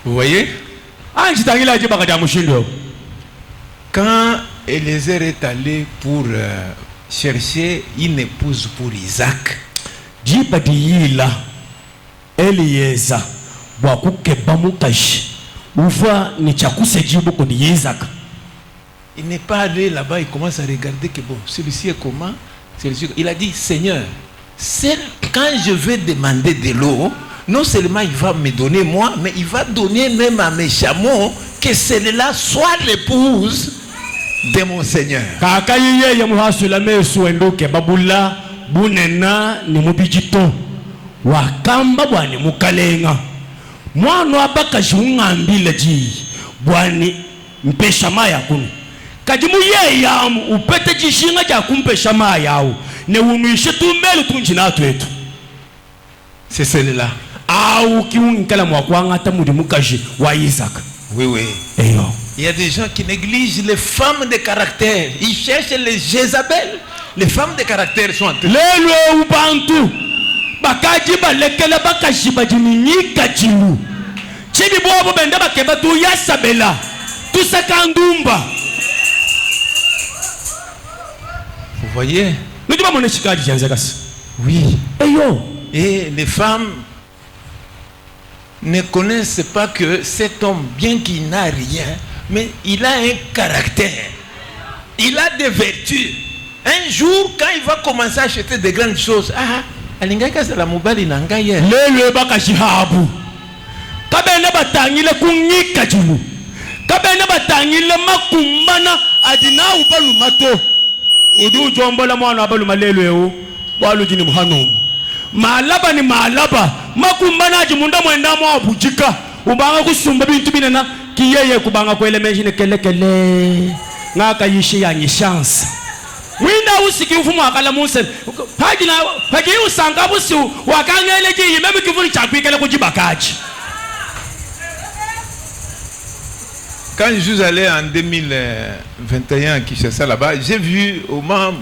Vous voyez? Quand Eliezer est allé pour chercher une épouse pour Isaac, Eliezer il n'est pas allé là-bas, il commence à regarder que bon, celui-ci est comment, celui-ci. Il a dit, Seigneur, quand je vais demander de l'eau, non seulement il va me donner moi, mais il va donner même à mes chameaux que celle-là soit l'épouse de mon Seigneur. Wakamba bwani mukalenga mwana abaka jungambile ji bwani mpesha maya kunu kajimu ye yamu upete jishinga ja kumpesha maya yao ne unuishe tumelu tunjina twetu. C'est celle-là. Au kiungala mwakwanga tamudi mukaji wa Isaac. Oui, oui. Eyo. Il y a des gens qui négligent les femmes de caractère. Ils cherchent les Jézabel. Les femmes de caractère sont en train. Lelo ubantu bakaji balekele bakaji bajinika jilu chibi bobo benda bakeba tu yasabela tu sakandumba. Vous voyez? Oui. Et les femmes ne connaissent pas que cet homme, bien qu'il n'a rien, mais il a un caractère. Il a des vertus. Un jour, quand il va commencer à acheter de grandes choses, alingaka c'est la mobile inangaya. Le bakashihabu. Kabene batangile kunyika jimu. Kabene batangile makumbana adina ubalu mato. Udu jombola mwana abalu malelweo. Walu jini muhanu. Malaba ni malaba. Makumbana jimunda mwenda mwa bujika. Ubanga kusumba bintu binena kiyeye kubanga kwele mejine kele. Ngaka yishi ya ni chance. Winda usiki ufumu akala munse. Hagi usanga busi wakangele ji yimebe kivuli chakwikele kujibakaji. Quand je suis allé en 2021 à Kinshasa là-bas, j'ai vu au moment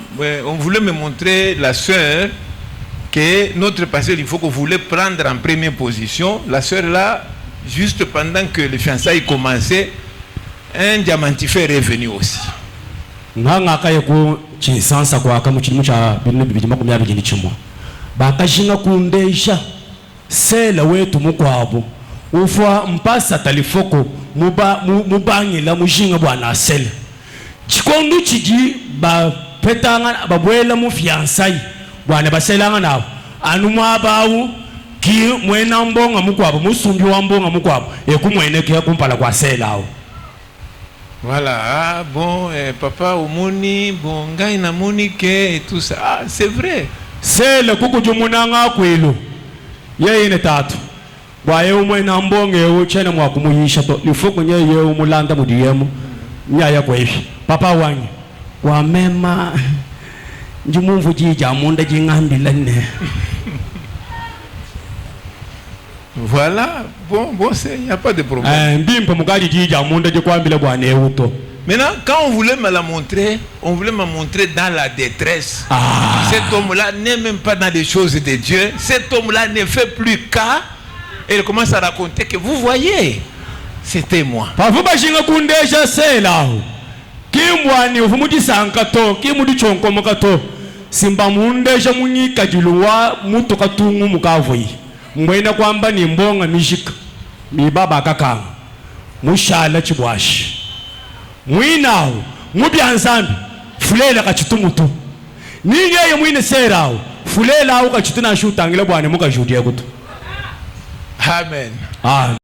on voulait me montrer la sœur que notre pasteur, il faut qu'on voulait prendre en première position. La sœur là, juste pendant que les fiançailles commençaient, un diamantifère est venu aussi. Chisansa kwa kama chilimu cha binu bibijima kumya bijini chumwa bakashinga kundesha sela wetu mukwabo ufa mpasa talifoko mubangila mushinga bwana sela chikondu chiji ba petanga babwela mu fiancai bwana baselanga nabo anuma bawu ki mwena mbonga mukwabo musumbi wa mbonga mukwabo ekumwene ke kumpala kwa selawo. Voilà, ah, bon, papa omoni, bon, ngai na monike et tout ça. Ah, c'est vrai. C'est le coucou du monanga kwelo. Ye ine tatu. Wa ye umwena mbonge o chena mwa kumuyisha to. Lifuko nye ye umulanda mudiyemu. Nya ya kwa hivi. Papa wanyi. Wa mema njumumvu jija munda jingambila ne. Voilà, bon, il n'y a pas de problème. Maintenant, quand on voulait me la montrer, on voulait me montrer dans la détresse. Cet homme-là n'est même pas dans les choses de Dieu. Cet homme-là ne fait plus cas. Et il commence à raconter que vous voyez, c'était moi. Mwena kwamba ni mbonga mishika mibaba kakanga mushala chibwashi mwinawo mubyanzambi fulela kachitumutu ningeye mwine serawo fulela au kachituna shutangile bwana muka judia kutu. Amen. Amen.